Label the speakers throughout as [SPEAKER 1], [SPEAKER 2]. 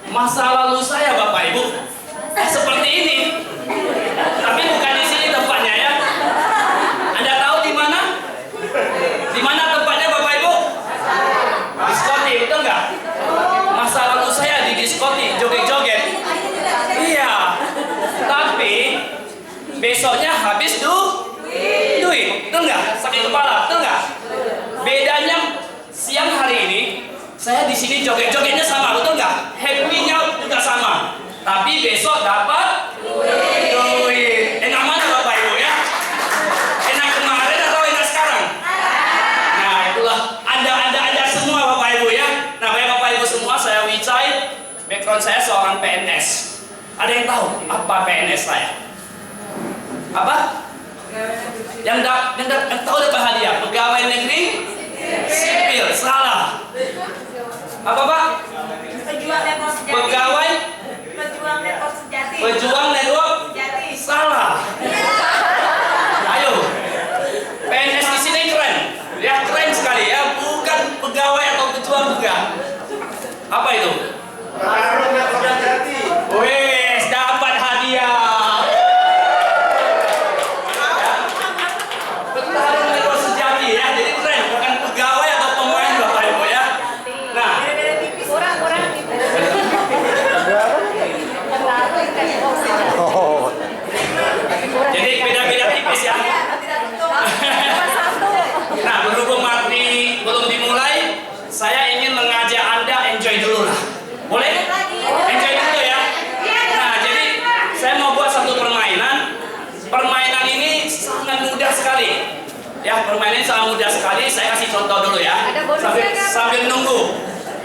[SPEAKER 1] Masa lalu saya Bapak Ibu seperti ini, tapi bukan di sini tempatnya ya. Anda tahu di mana? Di mana tempatnya Bapak Ibu? Diskotik, betul nggak? Masa lalu saya di diskotik, joget-joget. Iya, tapi besoknya habis duit, betul nggak? Sakit kepala, betul nggak? Bedanya siang hari ini saya di sini joget-jogetnya sama, betul nggak? Happy-nya juga sama. Tapi besok dapat duit. Enak mana Bapak Ibu ya? Enak kemarin atau enak sekarang? Nah itulah Anda semua Bapak Ibu ya. Nah Bapak Ibu semua, saya Wijay. Background saya seorang PNS. Ada yang tahu apa PNS saya? Apa? Yang tahu dapat hadiah? Pegawai negeri sipil. Salah. Apa Pak?
[SPEAKER 2] Pejuang network sejati.
[SPEAKER 1] Pegawai
[SPEAKER 2] Pejuang network sejati.
[SPEAKER 1] Pejuang network
[SPEAKER 2] Sejati.
[SPEAKER 1] salah. Ayo, PNS di sini keren, ya keren sekali ya, bukan pegawai atau pejuang juga. Apa itu?
[SPEAKER 3] Petarung network sejati.
[SPEAKER 1] Wes, dapat hadiah. Petarung network sejati ya, jadi keren, bukan pegawai atau pemain Bapak Ibu ya. Nah,
[SPEAKER 2] Beda-beda tipis. Kurang tipis.
[SPEAKER 1] jadi beda-beda tipis ya.
[SPEAKER 2] Tidak betul. Satu.
[SPEAKER 1] Nah, berhubung materi belum dimulai, saya ingin mengajak Anda enjoy dulu lah. Boleh? Enjoy dulu ya. Nah, jadi saya mau buat satu permainan. Permainan ini sangat mudah sekali. Ya, permainan ini sangat mudah sekali. Saya kasih contoh dulu ya.
[SPEAKER 2] Ada bonusnya nggak?
[SPEAKER 1] Sambil nunggu.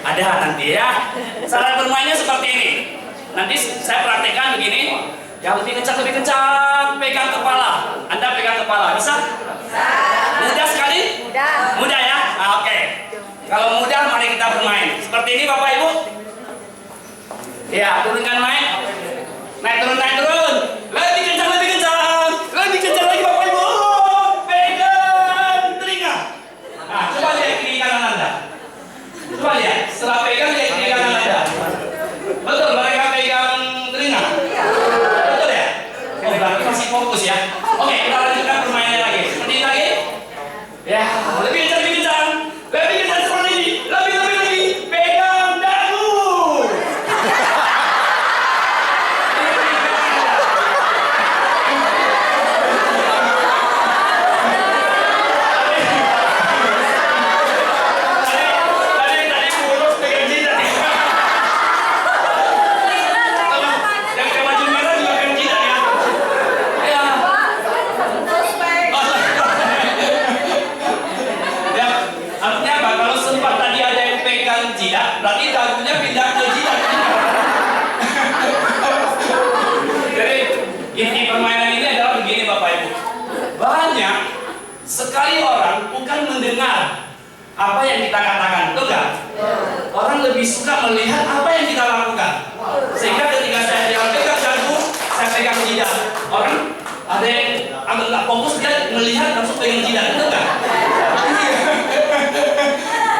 [SPEAKER 1] Ada nanti ya. Cara bermainnya seperti ini. Nanti saya praktekkan begini. Yang lebih kencang, pegang kepala. Anda pegang kepala, bisa? Mudah sekali?
[SPEAKER 2] Mudah.
[SPEAKER 1] Mudah ya? Oke. Kalau mudah, mari kita bermain. Seperti ini Bapak Ibu. Ya, turunkan mic. Naik turun. Lebih kencang lagi Bapak Ibu. Pegang telinga. Nah, coba lihat kiri kanan Anda. Coba lihat. Setelah pegang, lihat kiri kanan Anda. Betul, mereka pegang telinga. Betul ya? Oh, berarti masih fokus ya. Oke, kita lanjutkan permainannya lagi. Seperti ini lagi. Ya, lebih kencang seperti ini. Lebih. Pegang dagu. Tadi kurus pegang jidat. Yang ke baju merah juga pegang jidat ya. Ya. Ya, artinya apa? Kalau sempat tadi ada yang pegang jidat, berarti dagunya pindah ke jidat. Jadi inti permainan ini adalah begini Bapak Ibu. Banyak sekali orang bukan mendengar apa yang kita katakan, betul nggak? Orang lebih suka melihat apa yang kita lakukan. Sehingga ketika saya pegang dagu, saya pegang jidat. Orang ada yang agak nggak fokus, dia melihat langsung pegang jidat, betul nggak?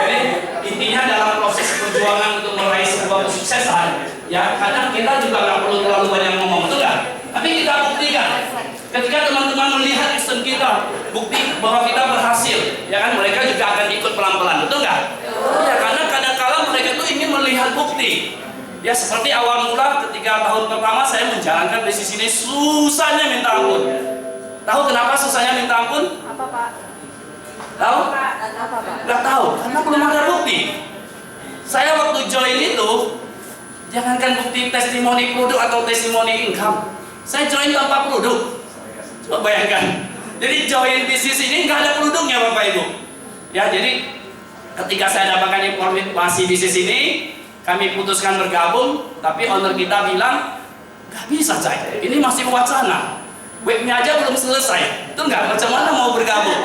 [SPEAKER 1] Jadi intinya dalam proses perjuangan untuk meraih sebuah sebuah kesuksesan, ya kadang kita juga nggak perlu terlalu banyak ngomong, betul nggak? Tapi kita buktikan. Ketika teman-teman melihat action kita, bukti bahwa kita berhasil, ya kan mereka juga akan ikut pelan-pelan, betul nggak? Ya karena kadang-kala mereka tuh ingin melihat bukti. Ya seperti awal mula ketika tahun pertama saya menjalankan bisnis ini susahnya minta ampun. Tahu kenapa susahnya minta ampun?
[SPEAKER 2] Apa Pak?
[SPEAKER 1] Tahu?
[SPEAKER 2] Apa Pak?
[SPEAKER 1] Nggak tahu, karena belum ada bukti. Saya waktu join itu, jangankan bukti testimoni produk atau testimoni income, saya join tanpa produk. Coba bayangkan. Jadi join bisnis ini nggak ada produknya Bapak Ibu. Ya jadi ketika saya dapatkan informasi bisnis ini, kami putuskan bergabung, tapi owner kita bilang nggak bisa Cai, ini masih wacana. Webnya aja belum selesai, betul nggak? Macam mana mau bergabung?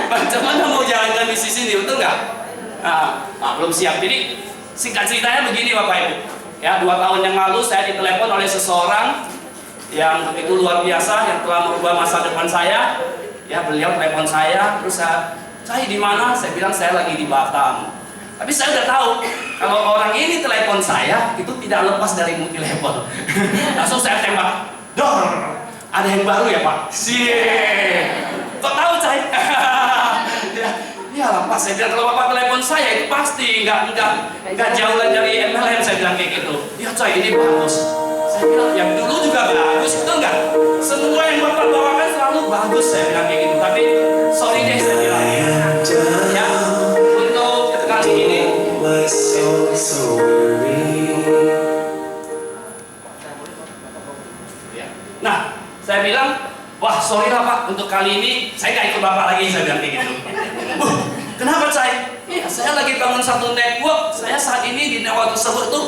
[SPEAKER 1] Macam mana mau jalankan bisnis ini, betul nggak? Belum siap. Jadi singkat ceritanya begini Bapak Ibu. Ya 2 tahun yang lalu saya ditelepon oleh seseorang yang begitu luar biasa, yang telah merubah masa depan saya. Ya beliau telepon saya, terus saya di mana? Saya bilang saya lagi di Batam. Tapi saya udah tahu kalau orang ini telepon saya itu tidak lepas dari multi level. Langsung saya tembak, dor. Ada yang baru ya Pak? Kok tahu Cai? Ya lepas saya bilang kalau Bapak telepon saya itu pasti nggak jauh dari MLM, saya bilang kayak gitu. Ya Cai ini bagus. Saya bilang yang dulu juga bagus, itu enggak. Semua yang Bapak bawakan selalu bagus, saya bilang kayak gitu. Tapi sorry deh saya bilang. Ya untuk kali ini. Nah, saya bilang, wah sorry lah Pak, untuk kali ini saya nggak ikut Bapak lagi, saya bilang kayak gitu. Kenapa Cai? Ya, saya lagi bangun satu network, saya saat ini di network tersebut tuh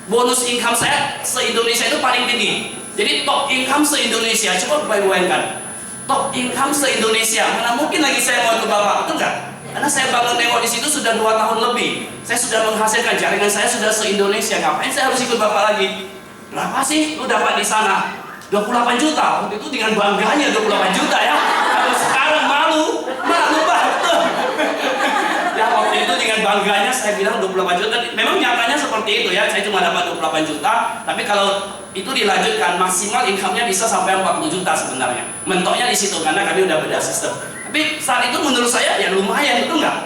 [SPEAKER 1] bonus income saya se-Indonesia itu paling tinggi. Jadi top income se-Indonesia, coba bayangkan. Top income se-Indonesia, mana mungkin lagi saya mau ikut Bapak, betul nggak? Karena saya bangun network di situ sudah 2 tahun lebih. Saya sudah menghasilkan, jaringan saya sudah se-Indonesia, ngapain saya harus ikut Bapak lagi? Berapa sih lu dapat di sana? 28 juta, waktu itu dengan bangganya 28 juta ya. Kalau sekarang malu Pak, betul. Ya waktu itu dengan bangganya saya bilang 28 juta. Memang nyatanya seperti itu ya, saya cuma dapat 28 juta. Tapi kalau itu dilanjutkan, maksimal income-nya bisa sampai 40 juta sebenarnya. Mentoknya di situ karena kami udah beda sistem. Tapi saat itu menurut saya ya lumayan, betul nggak?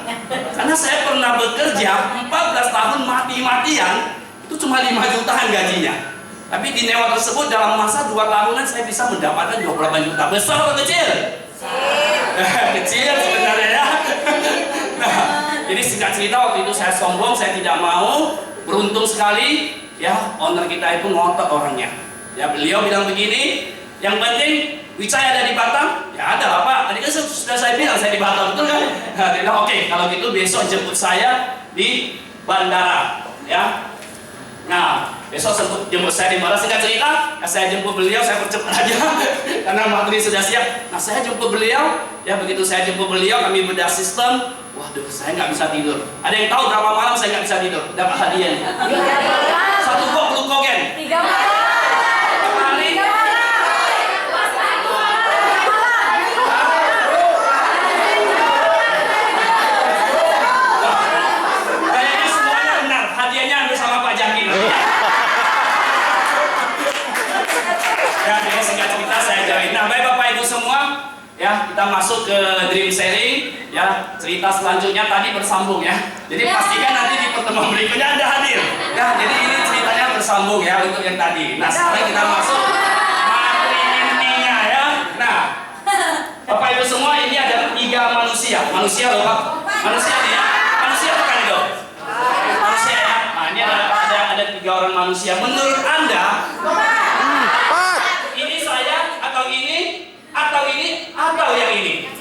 [SPEAKER 1] Karena saya pernah bekerja 14 tahun mati-matian, itu cuma 5 jutaan gajinya. Tapi di network tersebut dalam masa 2 tahunan saya bisa mendapatkan 28 juta. Besar atau kecil? Kecil sebenarnya ya. Nah, jadi singkat cerita waktu itu saya sombong, saya tidak mau. Beruntung sekali ya owner kita itu ngotot orangnya. Ya beliau bilang begini, yang penting Wicaya ada di Batam? Ya ada lah Pak, tadi kan sudah saya bilang saya di Batam, betul kan? Nah, dia bilang oke, kalau gitu besok jemput saya di bandara ya. Nah, besok jemput saya di mana? Singkat cerita, saya jemput beliau, saya percepat aja karena materi sudah siap. Nah, saya jemput beliau, ya begitu saya jemput beliau, kami bedah sistem. Waduh, saya nggak bisa tidur. Ada yang tahu berapa malam saya nggak bisa tidur? Dapat hadiah. 1 box glukogen.
[SPEAKER 2] 3 malam.
[SPEAKER 1] Kayaknya semuanya benar. Hadiahnya ambil sama Pak Jakin. Ya, jadi singkat cerita saya join. Nah, baik Bapak Ibu semua, ya kita masuk ke dream sharing. Ya, cerita selanjutnya tadi bersambung ya. Jadi pastikan nanti di pertemuan berikutnya Anda hadir. Ya, jadi ini ceritanya bersambung ya untuk yang tadi. Nah, sekarang kita masuk materi intinya ya. Nah, Bapak Ibu semua ini ada 3 manusia. Manusia loh Pak. Manusia nih ya. Manusia bukan itu. Manusia ya. Nah, ini ada 3 orang manusia. Menurut Anda, ini saya atau ini atau ini atau yang ini?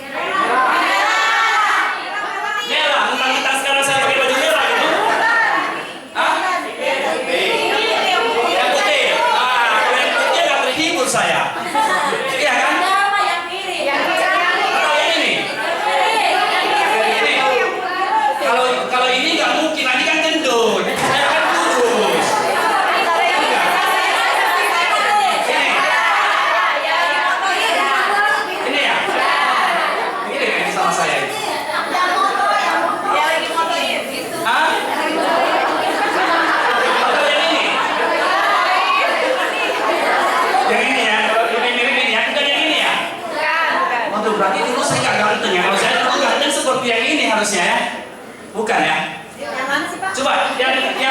[SPEAKER 1] Merah, mentang-mentang sekarang saya pakai baju merah gitu. Hah? Yang putih. Kalau yang putih agak terhibur saya. Iya kan? Atau yang ini? Ini. Kalau ini nggak mungkin, ini kan gendut. Saya kan kurus. Ini ya?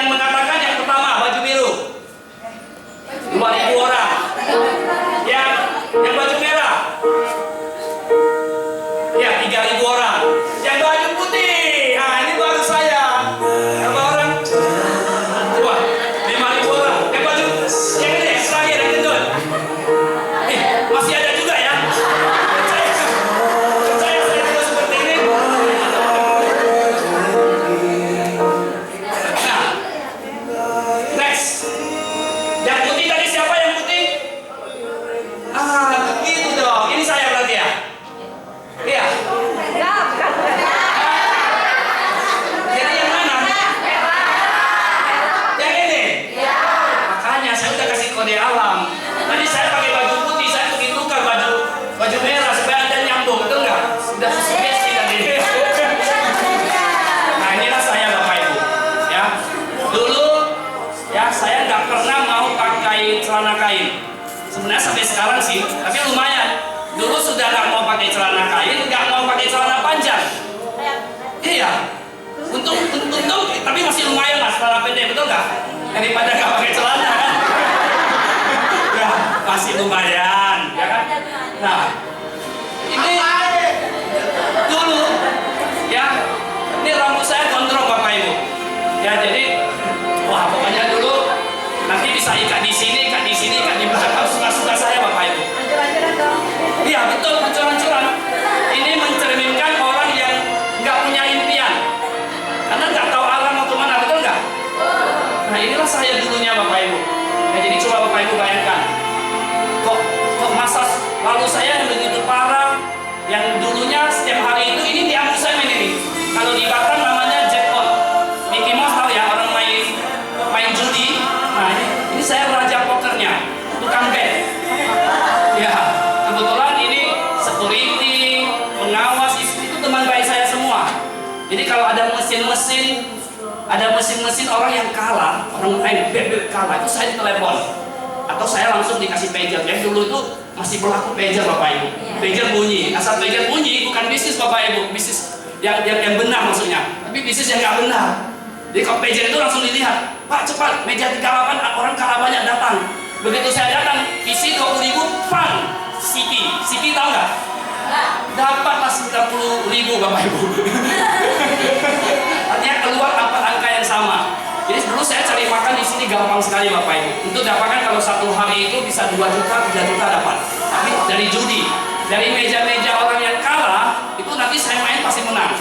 [SPEAKER 1] yang mengatakan yang pertama baju biru? 2.000 orang. Yang baju merah? Ya, 3.000 orang. Yang baju putih? Nah, ini baru saya. Berapa orang? Coba, 5.000 orang. Yang baju yang ini, yang terakhir, yang gendut. Masih ada juga ya? Percaya saya juga seperti ini. Nah, next. Yang putih tadi siapa yang putih? Begitu dong. Ini saya berarti ya? Iya. Jadi yang mana? Yang ini? Makanya saya udah kasih kode alam. Tadi saya pakai baju putih, saya pergi tukar baju merah supaya Anda nyambung, betul nggak? Sudah sugesti tadi. Nah, inilah saya Bapak Ibu. Ya. Dulu ya saya nggak pernah mau pakai celana kain. Sebenarnya sampai sekarang sih, tapi lumayan. Dulu sudah nggak mau pakai celana kain, nggak mau pakai celana panjang. Iya. Untung, tapi masih lumayan lah celana pendek, betul nggak? Daripada nggak pakai celana kan? Ya, masih lumayan, ya kan? Nah, ini dulu, ya, ini rambut saya gondrong Bapak Ibu. Ya, jadi, wah pokoknya dulu nanti bisa ikat di sini, ikat di belakang, suka-suka saya Bapak Ibu.
[SPEAKER 2] Hancur-hancuran dong.
[SPEAKER 1] Iya betul, hancur-hancuran. Ini mencerminkan orang yang nggak punya impian, karena nggak tahu arah mau kemana, betul nggak? Nah inilah saya dulunya Bapak Ibu. Nah, jadi coba Bapak Ibu bayangkan, kok masa lalu saya yang begitu parah, yang dulunya setiap hari itu ini di amusement ini. Kalau di Batam namanya jackpot. Mickey Mouse tahu ya, orang main judi. Nah ini saya raja pokernya, tukang bet. Ya, kebetulan ini security, pengawas itu teman baik saya semua. Jadi kalau ada mesin-mesin orang yang kalah, orang main bet kalah, itu saya ditelepon atau saya langsung dikasih pager. Yang dulu itu masih berlaku pager Bapak Ibu. Pager bunyi, asal pager bunyi bukan bisnis Bapak Ibu, bisnis yang benar maksudnya, tapi bisnis yang nggak benar. Jadi kalau pager itu langsung dilihat, Pak cepat meja 38 orang kalah banyak datang. Begitu saya datang, isi 20.000, pan, CP tahu nggak? Dapatlah 90.000 Bapak Ibu. Artinya keluar angka yang sama. Jadi dulu saya cari makan di sini gampang sekali Bapak Ibu. Untuk dapatkan kalau satu hari itu bisa 2 juta, 3 juta dapat. Tapi dari judi, dari meja-meja orang yang kalah, itu nanti saya main pasti menang.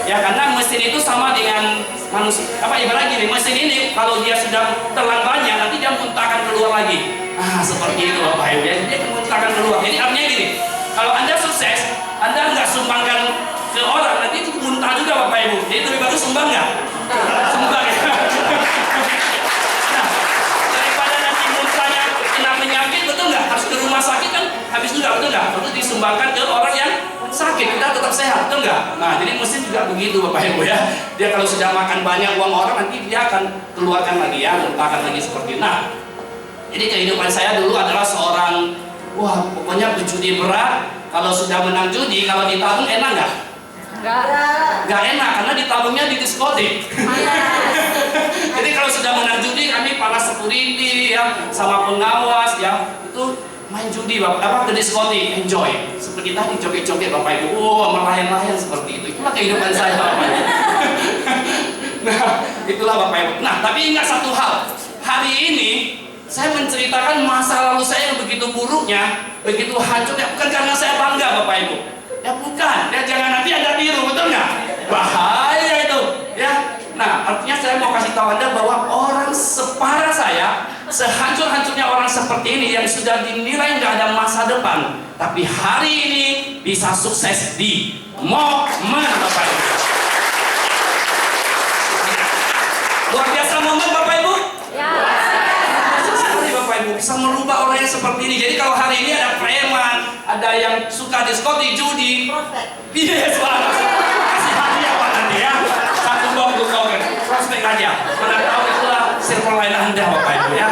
[SPEAKER 1] Ya karena mesin itu sama dengan manusia. Apa ibarat gini, mesin ini kalau dia sudah telan banyak nanti dia muntahkan keluar lagi. Seperti itu Bapak Ibu ya, dia muntahkan keluar. Jadi artinya gini, kalau Anda sukses, Anda nggak sumbangkan ke orang, nanti itu muntah juga Bapak Ibu. Jadi lebih bagus sumbang nggak? Sumbang ya. Nah, daripada nanti muntahnya kena penyakit, betul nggak? Harus ke rumah sakit kan habis juga, betul nggak? Lalu disumbangkan ke orang yang sakit, kita tetap sehat, betul nggak? Nah, jadi mesin juga begitu Bapak Ibu ya. Dia kalau sudah makan banyak uang orang, nanti dia akan keluarkan lagi ya, muntahkan lagi seperti itu. Nah, jadi kehidupan saya dulu adalah seorang, pokoknya penjudi berat. Kalau sudah menang judi, kalau ditabung enak nggak? Nggak enak, karena ditabungnya di diskotik. Jadi kalau sudah menang judi, kami para security ya, sama pengawas ya, itu main judi ke diskotik, enjoy. Seperti tadi joget-joget Bapak Ibu, melayan-layan seperti itu. Itulah kehidupan saya Bapak Ibu. Nah, itulah Bapak Ibu. Nah, tapi ingat satu hal, hari ini saya menceritakan masa lalu saya yang begitu buruknya, begitu hancurnya, bukan karena saya bangga Bapak Ibu. Ya bukan, ya jangan nanti Anda tiru, betul nggak? Bahaya itu, ya. Nah, artinya saya mau kasih tahu Anda bahwa orang separah saya, sehancur-hancurnya orang seperti ini yang sudah dinilai nggak ada masa depan, tapi hari ini bisa sukses di momen Bapak Ibu. Luar biasa momen Bapak Ibu.
[SPEAKER 2] Ya.
[SPEAKER 1] Bapak Ibu bisa merubah orang yang seperti ini. Jadi kalau hari ini ada preman, ada yang suka diskotik, judi, yes Pak, kasih hadiah Pak nanti ya, satu bom prospek aja. Mana tahu itulah silver line Anda Bapak Ibu ya.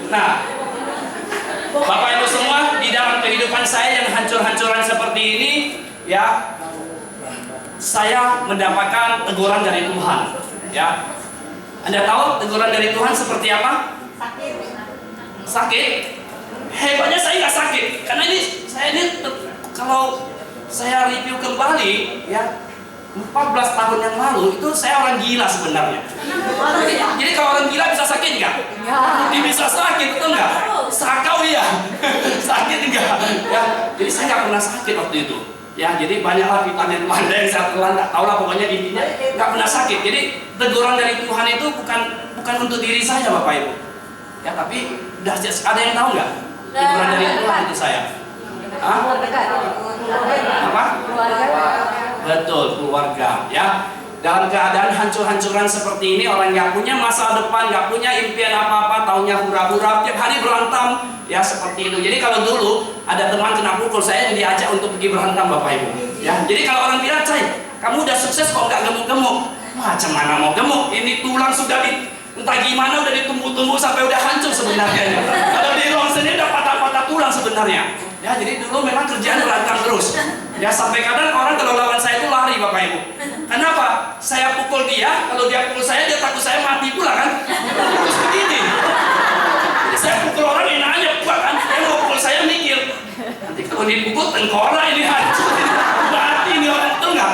[SPEAKER 1] Nah, Bapak Ibu semua, di dalam kehidupan saya yang hancur-hancuran seperti ini ya, saya mendapatkan teguran dari Tuhan ya. Anda tahu teguran dari Tuhan seperti apa?
[SPEAKER 2] Sakit.
[SPEAKER 1] Sakit? Hebatnya saya nggak sakit, karena kalau saya review kembali ya 14 tahun yang lalu itu saya orang gila sebenarnya. Jadi kalau orang gila bisa sakit nggak? Dia bisa sakit, betul nggak? Sakau ya, sakit nggak? Ya, jadi saya nggak pernah sakit waktu itu. Ya, jadi banyaklah vitamin Wanda yang saya telan, nggak tahu lah pokoknya intinya nggak pernah sakit. Jadi teguran dari Tuhan itu bukan untuk diri saya, Bapak Ibu. Ya, tapi ada yang tahu nggak? Teguran dari Tuhan untuk saya. Hah? Apa? Betul, keluarga. Ya, dalam keadaan hancur-hancuran seperti ini, orang nggak punya masa depan, nggak punya impian apa-apa, taunya hura-hura, tiap hari berantem, ya seperti itu. Jadi kalau dulu ada teman kena pukul, saya diajak untuk pergi berantem, Bapak Ibu. Ya, jadi kalau orang bilang, "Cai, kamu udah sukses kok nggak gemuk-gemuk?" Macam mana mau gemuk? Ini tulang sudah entah gimana udah ditumbuh-tumbuh sampai udah hancur sebenarnya. Kalau di ruang sini udah patah-patah tulang sebenarnya. Ya, jadi dulu memang kerjaan berantem terus. Ya, sampai kadang orang kalau lawan saya itu lari, Bapak Ibu. Kenapa? Saya pukul dia, kalau dia pukul saya, dia takut saya mati pula kan? Terus begini. Jadi saya pukul orang enak aja pula kan? Dia mau pukul saya mikir. Nanti kalau dipukul tengkorak ini hancur, mati ini orang, betul nggak?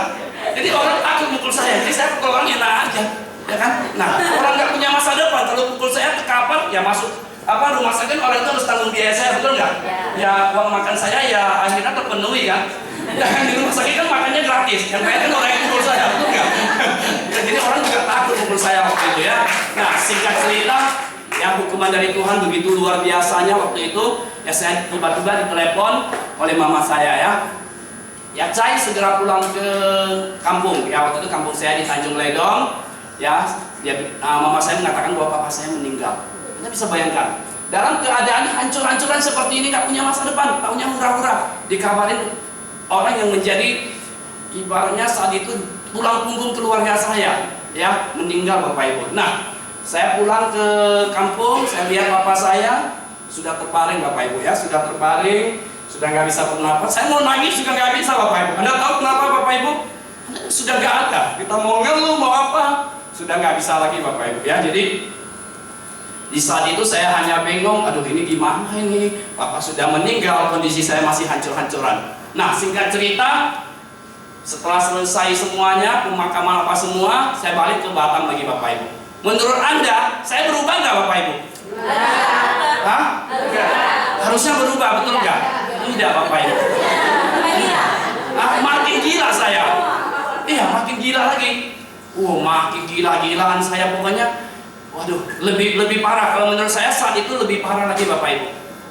[SPEAKER 1] Jadi orang takut pukul saya. Jadi saya pukul orang enak aja, ya kan? Nah, orang nggak punya masa depan. Kalau pukul saya ke kapal, ya masuk rumah sakit, orang itu harus tanggung biaya saya, betul nggak? Ya, uang makan saya ya akhirnya terpenuhi kan? Dan di rumah sakit kan makannya gratis, yang bayar kan orang yang pukul saya, betul nggak? Ya, jadi orang juga takut pukul saya waktu itu ya. Nah, singkat cerita, ya hukuman dari Tuhan begitu luar biasanya waktu itu. Ya, saya tiba-tiba ditelepon oleh mama saya ya. Ya, Cai segera pulang ke kampung. Ya, waktu itu kampung saya di Tanjung Ledong. Ya, mama saya mengatakan bahwa papa saya meninggal. Anda bisa bayangkan, dalam keadaan hancur-hancuran seperti ini, nggak punya masa depan, taunya hura-hura, dikabarin orang yang menjadi ibaratnya saat itu tulang punggung keluarga saya, ya meninggal, Bapak Ibu. Nah, saya pulang ke kampung, saya lihat bapak saya sudah terbaring, Bapak Ibu ya, sudah terbaring, sudah nggak bisa bernapas. Saya mau nangis juga nggak bisa, Bapak Ibu. Anda tahu kenapa, Bapak Ibu? Sudah nggak ada. Kita mau ngeluh, mau apa, sudah nggak bisa lagi, Bapak Ibu ya. Jadi di saat itu saya hanya bingung, aduh ini gimana ini, papa sudah meninggal, kondisi saya masih hancur-hancuran. Nah, singkat cerita, setelah selesai semuanya, pemakaman apa semua, saya balik ke Batam lagi, Bapak Ibu. Menurut Anda, saya berubah nggak, Bapak Ibu? Hah? Harusnya berubah, betul nggak? Tidak, Bapak Ibu. Makin gila saya. Iya, makin gila lagi. Makin gila-gilaan saya pokoknya. Waduh, lebih parah. Kalau menurut saya saat itu lebih parah lagi, Bapak Ibu.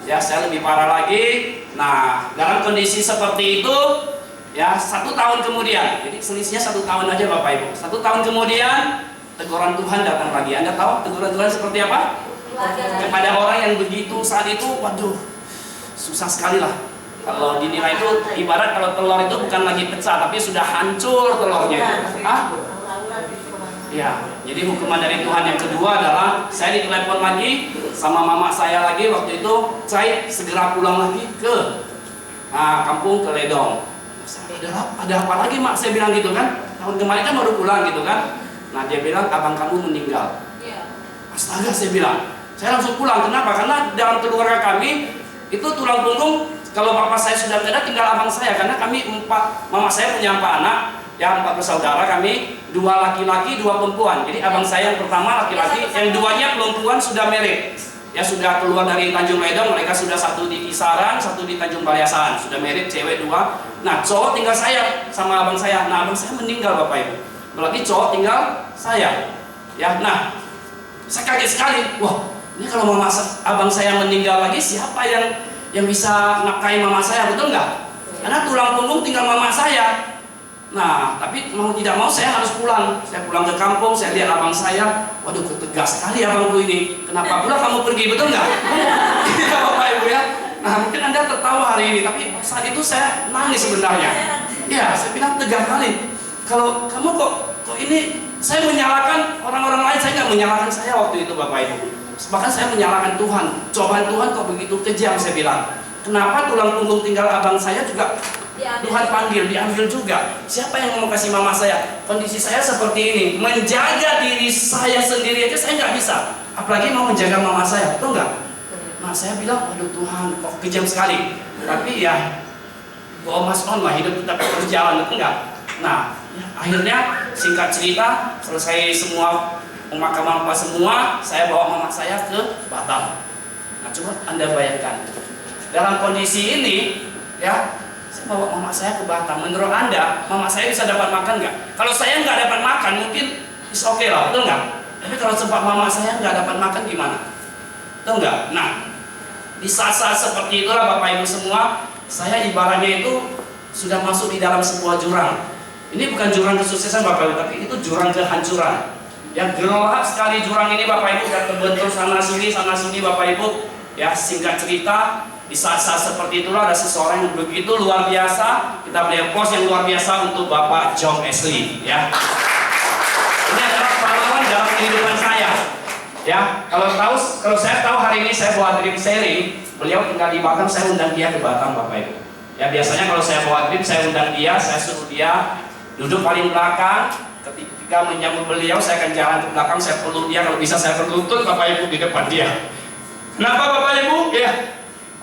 [SPEAKER 1] Ya, saya lebih parah lagi. Nah, dalam kondisi seperti itu, ya 1 tahun kemudian, jadi selisihnya 1 tahun aja, Bapak Ibu. 1 tahun kemudian, teguran Tuhan datang lagi. Anda tahu teguran Tuhan seperti apa? Kepada orang yang begitu saat itu, waduh, susah sekali lah. Kalau dinilai itu, ibarat kalau telur itu bukan lagi pecah, tapi sudah hancur telurnya. Hah? Ya, jadi hukuman dari Tuhan yang kedua adalah saya ditelepon lagi sama mama saya lagi waktu itu, saya segera pulang lagi ke kampung ke Ledong. Ada apa lagi, Mak? Saya bilang gitu kan. Tahun kemarin kan baru pulang gitu kan. Nah, dia bilang abang kamu meninggal. Astaga, saya bilang. Saya langsung pulang. Kenapa? Karena dalam keluarga kami itu tulang punggung. Kalau papa saya sudah tidak ada, tinggal abang saya. Karena kami 4, mama saya punya 4 anak. Ya, 4 bersaudara kami, 2 laki-laki, 2 perempuan. Jadi abang saya yang pertama laki-laki, yang 2-nya perempuan sudah married. Ya, sudah keluar dari Tanjung Ledong, mereka sudah 1 di Kisaran, 1 di Tanjung Baliasan. Sudah married, cewek 2. Nah, cowok tinggal saya sama abang saya. Nah, abang saya meninggal, Bapak Ibu. Berarti cowok tinggal saya. Ya, nah, saya kaget sekali. Wah, ini kalau abang saya meninggal lagi, siapa yang bisa nafkahi mama saya, betul nggak? Karena tulang punggung tinggal mama saya. Nah, tapi mau tidak mau saya harus pulang. Saya pulang ke kampung, saya lihat abang saya. Waduh, kok tegas sekali abangku ini. Kenapa pula kamu pergi, betul nggak? Iya, Bapak Ibu ya. Nah, mungkin Anda tertawa hari ini, tapi saat itu saya nangis sebenarnya. Ya, saya bilang tegas kali. Kalau kamu kok ini, saya menyalahkan orang-orang lain, saya nggak menyalahkan saya waktu itu, Bapak Ibu. Bahkan saya menyalahkan Tuhan. Cobaan Tuhan kok begitu kejam, saya bilang. Kenapa tulang punggung tinggal abang saya juga Tuhan panggil, diambil juga. Siapa yang mau kasih mama saya? Kondisi saya seperti ini, menjaga diri saya sendiri aja saya nggak bisa. Apalagi mau menjaga mama saya, betul nggak? Nah saya bilang, aduh Tuhan, kok kejam sekali. Tapi ya, go mas on lah, hidup kita berjalan, betul nggak? Nah, ya, akhirnya singkat cerita, selesai semua pemakaman apa semua, saya bawa mama saya ke Batam. Nah coba Anda bayangkan, dalam kondisi ini, ya, saya bawa mama saya ke Batam. Menurut Anda, mama saya bisa dapat makan nggak? Kalau saya nggak dapat makan, mungkin is okay lah, betul nggak? Tapi kalau sempat mama saya nggak dapat makan gimana? Betul nggak? Nah, di saat-saat seperti itulah Bapak Ibu semua, saya ibaratnya itu sudah masuk di dalam sebuah jurang. Ini bukan jurang kesuksesan Bapak Ibu, tapi itu jurang kehancuran. Yang gelap sekali jurang ini Bapak Ibu, dan terbentur sana sini Bapak Ibu. Ya, singkat cerita, di saat-saat seperti itulah ada seseorang yang begitu luar biasa. Kita beri aplaus yang luar biasa untuk Bapak John Ashley. Ya, ini adalah pahlawan dalam kehidupan saya. Ya, kalau saya tahu hari ini saya bawa dream sharing, beliau tinggal di Batam, saya undang dia ke Batam Bapak Ibu. Ya, biasanya kalau saya bawa dream, saya undang dia, saya suruh dia duduk paling belakang. Ketika menyambut beliau, saya akan jalan ke belakang, saya peluk dia, kalau bisa saya berlutut Bapak Ibu di depan dia. Kenapa Bapak Ibu? Ya,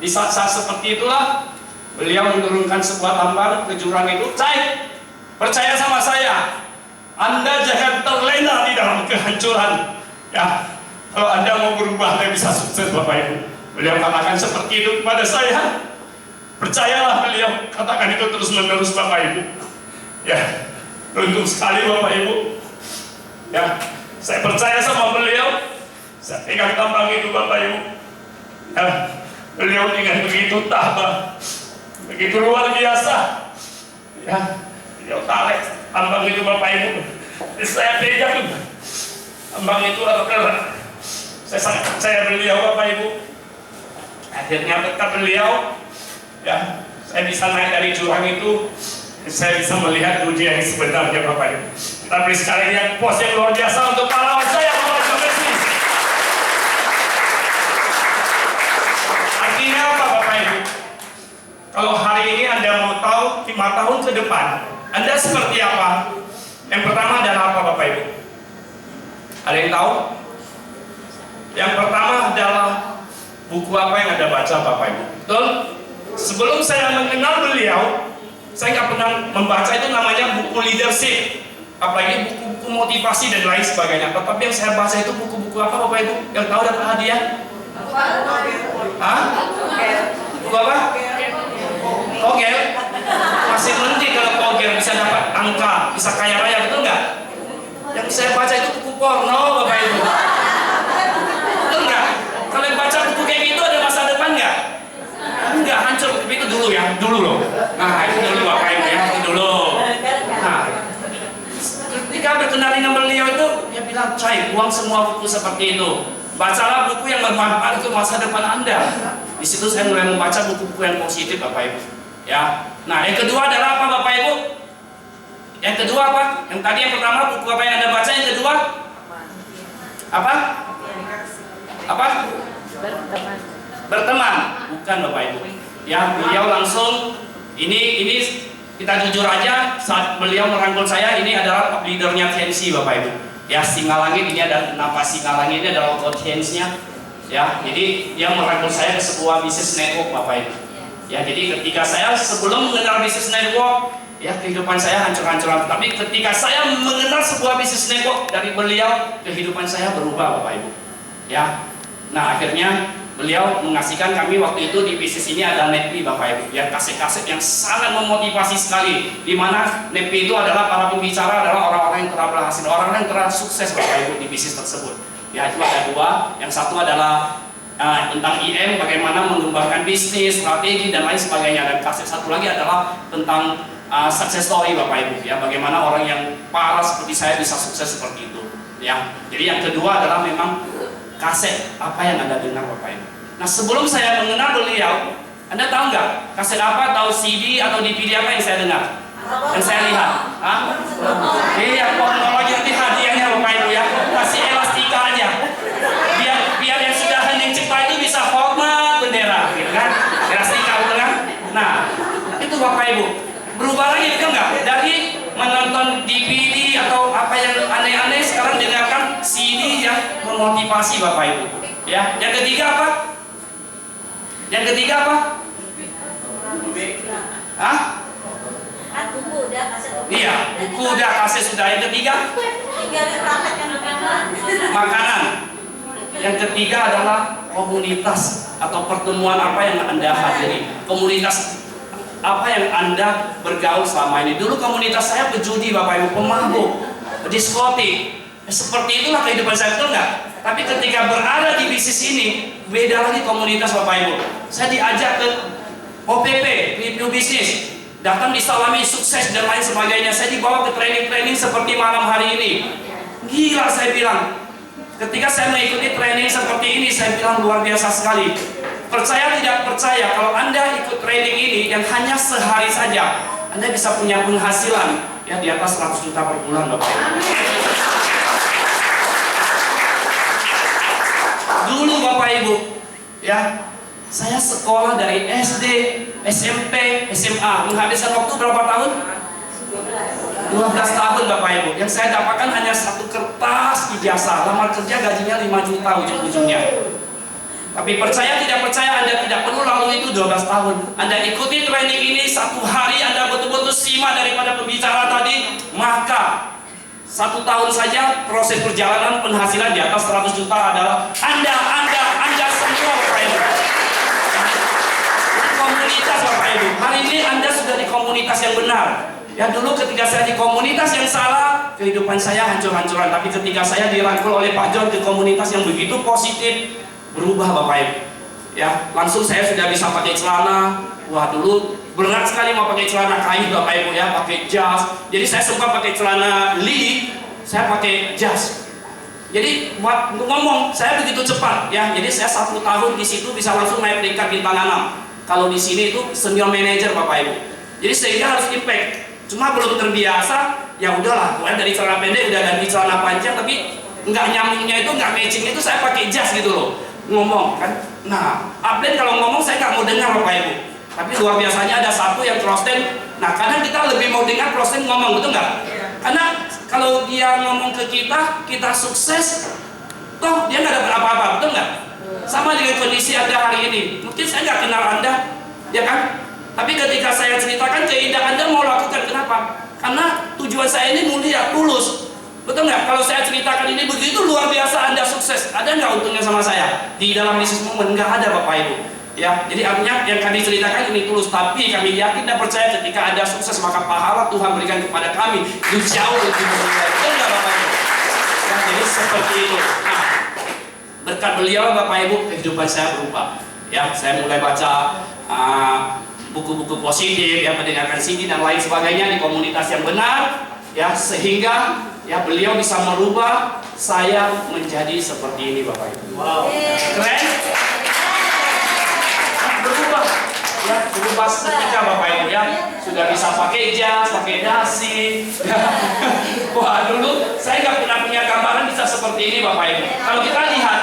[SPEAKER 1] di saat-saat seperti itulah beliau menurunkan sebuah tambang ke jurang itu. Cai, percaya sama saya, Anda jangan terlena di dalam kehancuran. Ya, kalau Anda mau berubah, Anda bisa sukses Bapak Ibu. Beliau katakan seperti itu kepada saya. Percayalah, beliau katakan itu terus menerus Bapak Ibu. Ya, beruntung sekali Bapak Ibu. Ya, saya percaya sama beliau. Saya pegang tambang itu Bapak Ibu. Ya, beliau dengan begitu tabah, begitu luar biasa. Ya, beliau tarik tambang itu Bapak Ibu. Saya pegang tambang itu adalah, saya sangat percaya beliau Bapak Ibu. Akhirnya berkat beliau, ya, saya bisa naik dari jurang itu. Saya bisa melihat dunia yang sebenarnya Bapak Ibu. Kita beri sekali yang puas yang luar biasa untuk pahlawan saya Bapak Ibu. Artinya apa Bapak Ibu? Kalau hari ini Anda mau tahu 5 tahun ke depan Anda seperti apa? Yang pertama adalah apa Bapak Ibu? Ada yang tahu? Yang pertama adalah buku apa yang Anda baca Bapak Ibu? Betul? Sebelum saya mengenal beliau, saya nggak pernah membaca itu namanya buku leadership, apalagi buku-buku motivasi dan lain sebagainya. Tetapi yang saya baca itu buku-buku apa Bapak Ibu? Yang tahu dapat hadiah? Hah? Buku apa? Kogel? Masih mending kalau kogel bisa dapat angka, bisa kaya raya, betul nggak? Yang saya baca itu buku porno Bapak Ibu. Betul nggak? Kalau yang baca buku kayak gitu ada masa depan nggak? Enggak, hancur. Tapi itu dulu ya, dulu loh. Nah, itu dulu Bapak Ibu ya, itu dulu. Nah, ketika berkenal dengan beliau itu, dia bilang, Cai, buang semua buku seperti itu. Bacalah buku yang bermanfaat untuk masa depan Anda. Di situ saya mulai membaca buku-buku yang positif Bapak Ibu. Ya. Nah, yang kedua adalah apa Bapak Ibu? Yang kedua apa? Yang tadi yang pertama buku apa yang Anda baca, yang kedua? Apa? Apa? Berteman, bukan Bapak Ibu. Ya, beliau langsung ini kita jujur aja, saat beliau merangkul saya, ini adalah top leadernya TNC Bapak Ibu. Ya, Singalangit ini ada nama Singalangit ini adalah audiensnya. Ya, jadi dia merangkul saya ke sebuah bisnis network Bapak Ibu. Ya, jadi ketika saya sebelum mengenal bisnis network, ya kehidupan saya hancur-hancuran. Tapi ketika saya mengenal sebuah bisnis network dari beliau, kehidupan saya berubah Bapak Ibu. Ya, nah akhirnya beliau mengasihkan kami waktu itu di bisnis ini ada NEPI Bapak Ibu, ya kaset-kaset yang sangat memotivasi sekali, di mana NEPI itu adalah para pembicara adalah orang-orang yang telah berhasil, orang-orang yang telah sukses Bapak Ibu di bisnis tersebut. Ya itu ada dua, yang satu adalah tentang IM, bagaimana mengembangkan bisnis, strategi dan lain sebagainya, dan kaset satu lagi adalah tentang success story Bapak Ibu, ya bagaimana orang yang parah seperti saya bisa sukses seperti itu. Ya, jadi yang kedua adalah memang kaset apa yang Anda dengar Bapak Ibu. Nah sebelum saya mengenal beliau, Anda tahu nggak kaset apa, tahu CD atau DVD apa yang saya dengar? Yang saya lihat? Hah? Iya, pornologi nanti hadiahnya Bapak Ibu ya, kasih elastika aja. Biar yang sudah hening cipta itu bisa hormat bendera, gitu kan? Elastika betul kan? Nah itu Bapak Ibu. memotivasi Bapak Ibu. Ya, yang ketiga apa? Yang ketiga apa? Hah?
[SPEAKER 2] Kan buku udah kasih buku.
[SPEAKER 1] Iya, buku udah kasih sudah. Yang ketiga,
[SPEAKER 2] Tinggal perangkat yang makanan.
[SPEAKER 1] makanan. Yang ketiga adalah komunitas atau pertemuan apa yang Anda hadiri. Komunitas apa yang Anda bergaul selama ini. Dulu komunitas saya pejudi Bapak Ibu, pemabuk, diskotik. Seperti itulah kehidupan saya, betul nggak? Tapi ketika berada di bisnis ini, beda lagi komunitas Bapak Ibu. Saya diajak ke OPP, New Business, datang disalami sukses dan lain sebagainya. Saya dibawa ke training-training seperti malam hari ini. Gila saya bilang. Ketika saya mengikuti training seperti ini, saya bilang luar biasa sekali. Percaya tidak percaya, kalau Anda ikut training ini yang hanya sehari saja, Anda bisa punya penghasilan ya di atas 100 juta per bulan, Bapak Ibu. Dulu Bapak Ibu, ya, saya sekolah dari SD, SMP, SMA, menghabiskan waktu berapa tahun? 12 tahun Bapak Ibu. Yang saya dapatkan hanya satu kertas ijazah, lamar kerja gajinya 5 juta ujung-ujungnya. Tapi percaya tidak percaya, Anda tidak perlu lalui itu 12 tahun. Anda ikuti training ini satu hari, Anda betul-betul simak daripada pembicara tadi, maka 1 tahun saja proses perjalanan penghasilan di atas 100 juta adalah Anda semua Bapak Ibu. Komunitas Bapak Ibu. Hari ini Anda sudah di komunitas yang benar. Ya dulu ketika saya di komunitas yang salah, kehidupan saya hancur-hancuran. Tapi ketika saya dirangkul oleh Pak John ke komunitas yang begitu positif, berubah Bapak Ibu. Ya, langsung saya sudah bisa pakai celana. Wah, dulu berat sekali mau pakai celana kain Bapak Ibu ya, pakai jas. Jadi saya sempat pakai celana Lee, saya pakai jas. Jadi buat ngomong saya begitu cepat ya. Jadi saya 1 tahun di situ bisa langsung naik peringkat bintang 6. Kalau di sini itu senior manager Bapak Ibu. Jadi sehingga harus impact. Cuma belum terbiasa, ya udahlah. Mulai dari celana pendek udah ganti celana panjang, tapi nggak nyambungnya itu, nggak matching itu saya pakai jas gitu loh. Ngomong kan. Nah, update kalau ngomong saya nggak mau dengar Bapak Ibu. Tapi luar biasanya ada satu yang Krosten. Nah, kadang kita lebih mau dengar Krosten ngomong, betul nggak? Karena kalau dia ngomong ke kita sukses, toh dia nggak dapat apa-apa, betul nggak? Sama dengan kondisi Anda hari ini. Mungkin saya nggak kenal Anda, ya kan? Tapi ketika saya ceritakan keindahan Anda mau lakukan, kenapa? Karena tujuan saya ini mulia, tulus. Betul nggak? Kalau saya ceritakan ini begitu luar biasa Anda sukses, ada nggak untungnya sama saya? Di dalam bisnis momen nggak ada Bapak Ibu. Ya, jadi artinya yang kami ceritakan ini tulus, tapi kami yakin dan percaya ketika Anda sukses maka pahala Tuhan berikan kepada kami itu jauh lebih mulia. Betul nggak Bapak Ibu? Ya, jadi seperti itu. Nah, berkat beliau Bapak Ibu kehidupan saya berubah. Ya, saya mulai baca buku-buku positif, ya, mendengarkan CD dan lain sebagainya di komunitas yang benar, ya, sehingga ya beliau bisa merubah saya menjadi seperti ini Bapak Ibu. Wow, keren. Berubah, ya, berubah seketika Bapak Ibu ya, sudah bisa pakai jas, pakai dasi. Wah, dulu saya nggak pernah punya gambaran bisa seperti ini Bapak Ibu. Kalau kita lihat,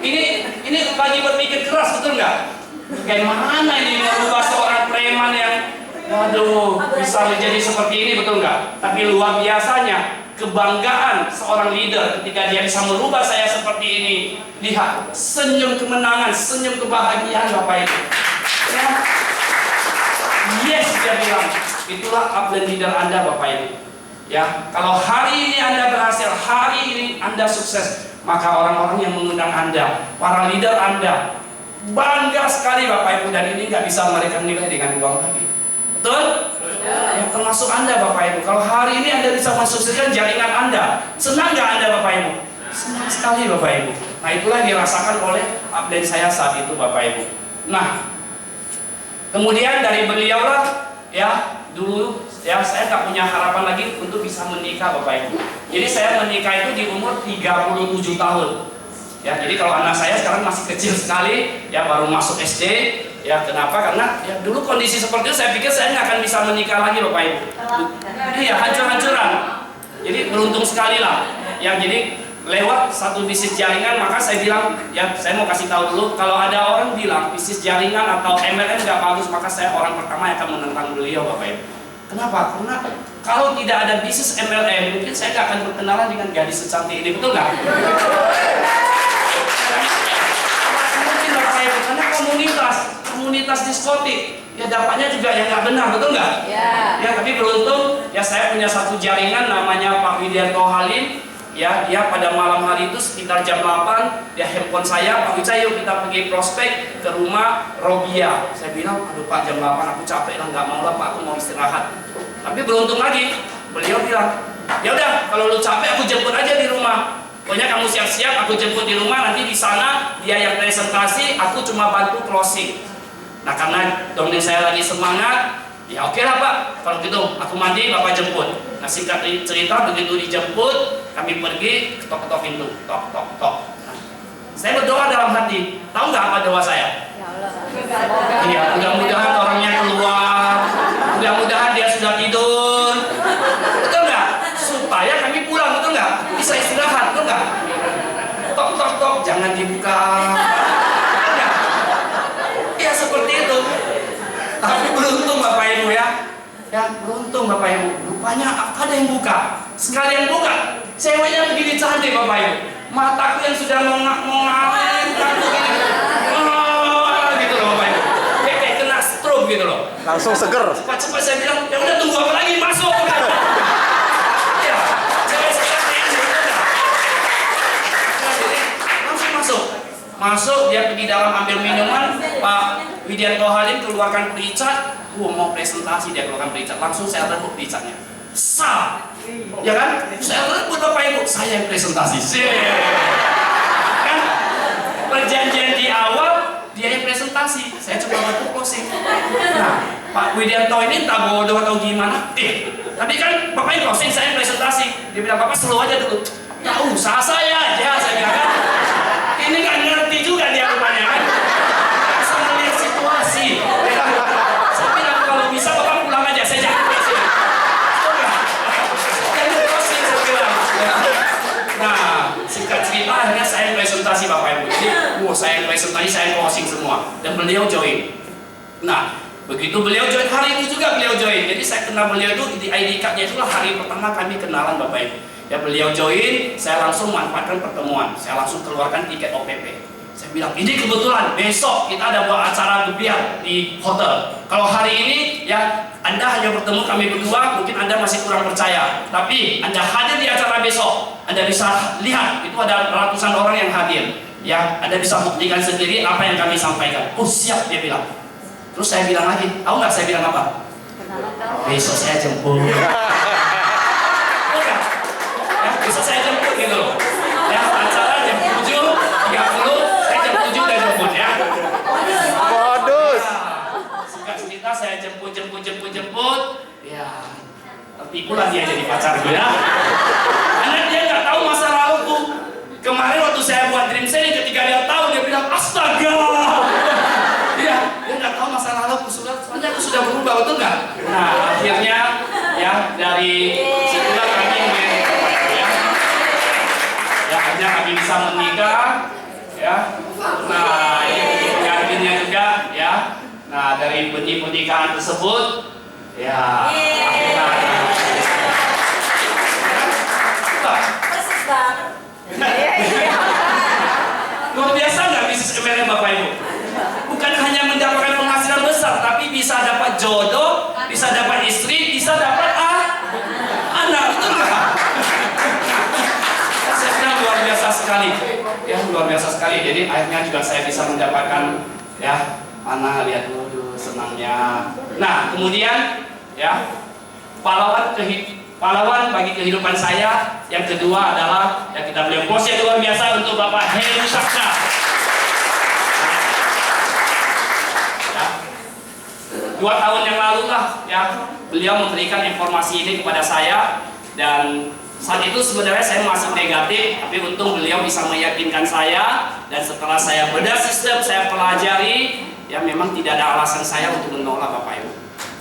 [SPEAKER 1] ini lagi berpikir keras, betul nggak? Bagaimana ini merubah seorang preman yang waduh bisa menjadi seperti ini, betul nggak? Tapi luar biasanya kebanggaan seorang leader ketika dia bisa merubah saya seperti ini. Lihat senyum kemenangan, senyum kebahagiaan Bapak Ibu. Ya. Yes, dia bilang itulah upline leader Anda Bapak Ibu. Ya, kalau hari ini Anda berhasil, hari ini Anda sukses, maka orang-orang yang mengundang Anda, para leader Anda bangga sekali Bapak Ibu, dan ini nggak bisa mereka nilai dengan uang lagi. Betul? Ya, termasuk Anda Bapak Ibu. Kalau hari ini Anda bisa mensukseskan jaringan Anda, senang nggak Anda Bapak Ibu? Senang sekali Bapak Ibu. Nah, itulah yang dirasakan oleh upline saya saat itu Bapak Ibu. Nah, kemudian dari beliau lah, ya dulu ya saya tak punya harapan lagi untuk bisa menikah Bapak Ibu. Jadi saya menikah itu di umur 37 tahun. Ya, jadi kalau anak saya sekarang masih kecil sekali, ya baru masuk SD. Ya, kenapa? Karena ya dulu kondisi seperti itu saya pikir saya nggak akan bisa menikah lagi Bapak Ibu. Iya, hancur-hancuran. Jadi beruntung sekali lah. Ya, jadi lewat satu bisnis jaringan, maka saya bilang, ya saya mau kasih tahu dulu, kalau ada orang bilang bisnis jaringan atau MLM nggak bagus, maka saya orang pertama yang akan menentang beliau Bapak Ibu. Kenapa? Karena kalau tidak ada bisnis MLM, mungkin saya nggak akan berkenalan dengan gadis secantik ini, betul nggak? Bapak Ibu? Karena komunitas diskotik, ya dampaknya juga yang nggak benar, betul nggak? Ya, tapi beruntung ya saya punya satu jaringan namanya Pak Widianto Halim. Ya, dia pada malam hari itu sekitar jam 8, dia handphone saya, Pak Wicca, yuk kita pergi prospek ke rumah Robia. Saya bilang, aduh Pak, jam 8 aku capek lah, nggak mau lah Pak, aku mau istirahat. Tapi beruntung lagi, beliau bilang, ya udah, kalau lu capek aku jemput aja di rumah. Pokoknya kamu siap-siap, aku jemput di rumah, nanti di sana dia yang presentasi, aku cuma bantu closing. Nah, karena dongeng saya lagi semangat, ya oke lah Pak, kalau gitu aku mandi, Bapak jemput. Nah, singkat cerita, begitu dijemput, kami pergi, ketok-ketok pintu, tok, tok, tok. Nah, saya berdoa dalam hati, tahu nggak apa doa saya? Iya, mudah-mudahan orangnya keluar, mudah-mudahan dia sudah tidur, betul nggak? Supaya kami pulang, betul nggak? Bisa istirahat, betul nggak? Tok, tok, tok, jangan dibuka. Betul nggak? Ya seperti itu. Tapi beruntung Bapak Ibu ya. Ya, beruntung Bapak Ibu. Rupanya ada yang buka. Sekalian buka. Ceweknya begini cantik Bapak Ibu. Mataku yang sudah ngongak-ngongak, gitu loh Bapak Ibu. Kayak kena stroke gitu loh.
[SPEAKER 4] Langsung seger.
[SPEAKER 1] Cepat-cepat saya bilang, ya udah tunggu apa lagi, masuk. Ya, cewek seperti ini. Langsung masuk. Masuk, dia pergi dalam ambil minuman. Pak Widianto Halim keluarkan pericat. Mau presentasi, dia keluarkan pericat. Langsung saya rebut pericatnya. Sah, ya kan? Saya rebut Bapak Ibu. Saya yang presentasi. Kan? Perjanjian di awal dia yang presentasi. Saya cuma bantu closing. Nah, Pak Widianto ini entah bodoh atau gimana. Tapi kan Bapak yang closing, saya yang presentasi. Dia bilang, Bapak slow aja dulu. Nggak usah, saya aja. Saya bilang kan. Ini nggak ngerti juga dia rupanya kan. Bisa melihat situasi. Saya bilang kalau bisa Bapak pulang aja, saya jangan closing. Jangan closing, saya bilang. Nah, singkat cerita akhirnya saya presentasi Bapak Ibu. Jadi, saya presentasi, saya closing semua. Dan beliau join. Nah, begitu beliau join, hari itu juga beliau join. Jadi saya kenal beliau itu di ID card-nya, itulah hari pertama kami kenalan Bapak Ibu. Ya beliau join, saya langsung manfaatkan pertemuan. Saya langsung keluarkan tiket OPP. Saya bilang, ini kebetulan besok kita ada buat acara gebiar di hotel. Kalau hari ini ya Anda hanya bertemu kami berdua, mungkin Anda masih kurang percaya. Tapi Anda hadir di acara besok, Anda bisa lihat itu ada ratusan orang yang hadir. Ya, Anda bisa buktikan sendiri apa yang kami sampaikan. Oh siap, dia bilang. Terus saya bilang lagi, tahu nggak saya bilang apa? Besok saya jemput. Bisa saya jemput gitu loh. Ya, acara jam 7.30, saya jam 7 dan jemput ya.
[SPEAKER 4] Modus.
[SPEAKER 1] Singkat cerita saya jemput. Ya, tertipulah dia jadi pacarku ya. Karena dia nggak tahu masa laluku. Kemarin waktu saya buat dream selling, ketika dia tahu dia bilang astaga. Ya, dia nggak tahu masa laluku soalnya aku sudah berubah, betul nggak? Nah, akhirnya ya dari situlah kami akhirnya kami bisa menikah ya. Nah ini pengantinnya juga ya. Nah dari benih pernikahan tersebut ya akhirnya
[SPEAKER 2] Persis banget.
[SPEAKER 1] luar biasa nggak bisnis MLM Bapak Ibu? Bukan hanya mendapatkan penghasilan besar, tapi bisa dapat jodoh, bisa dapat istri, bisa dapat anak, betul nggak? Luar biasa sekali ya, luar biasa sekali. Jadi akhirnya juga saya bisa mendapatkan ya anak, lihat dulu senangnya. Nah kemudian ya pahlawan bagi kehidupan saya yang kedua adalah ya kita beli pos yang luar biasa untuk Bapak Heru Saksa ya. 2 tahun yang lalu lah ya beliau memberikan informasi ini kepada saya, dan saat itu sebenarnya saya masih negatif, tapi untung beliau bisa meyakinkan saya, dan setelah saya bedah sistem, saya pelajari, ya memang tidak ada alasan saya untuk menolak Bapak Ibu.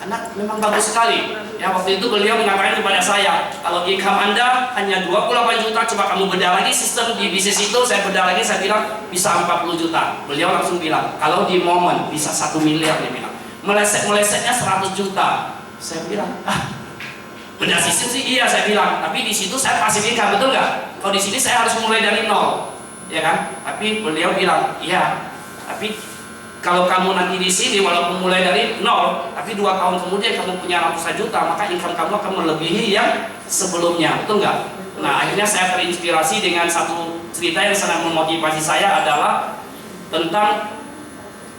[SPEAKER 1] Karena memang bagus sekali. Ya waktu itu beliau mengatakan kepada saya, kalau income Anda hanya 28 juta, coba kamu bedah lagi sistem di bisnis itu. Saya bedah lagi, saya bilang bisa 40 juta. Beliau langsung bilang, kalau di momen bisa 1 miliar, dia bilang. Melesetnya 100 juta. Saya bilang, bedah sistem sih iya, saya bilang, tapi di situ saya pasif income, betul nggak? Kalau di sini saya harus mulai dari nol, ya kan? Tapi beliau bilang, iya, Tapi kalau kamu nanti di sini walaupun mulai dari nol, tapi 2 tahun kemudian kamu punya ratusan juta, maka income kamu akan melebihi yang sebelumnya, betul nggak? Nah, akhirnya saya terinspirasi dengan satu cerita yang sangat memotivasi saya adalah tentang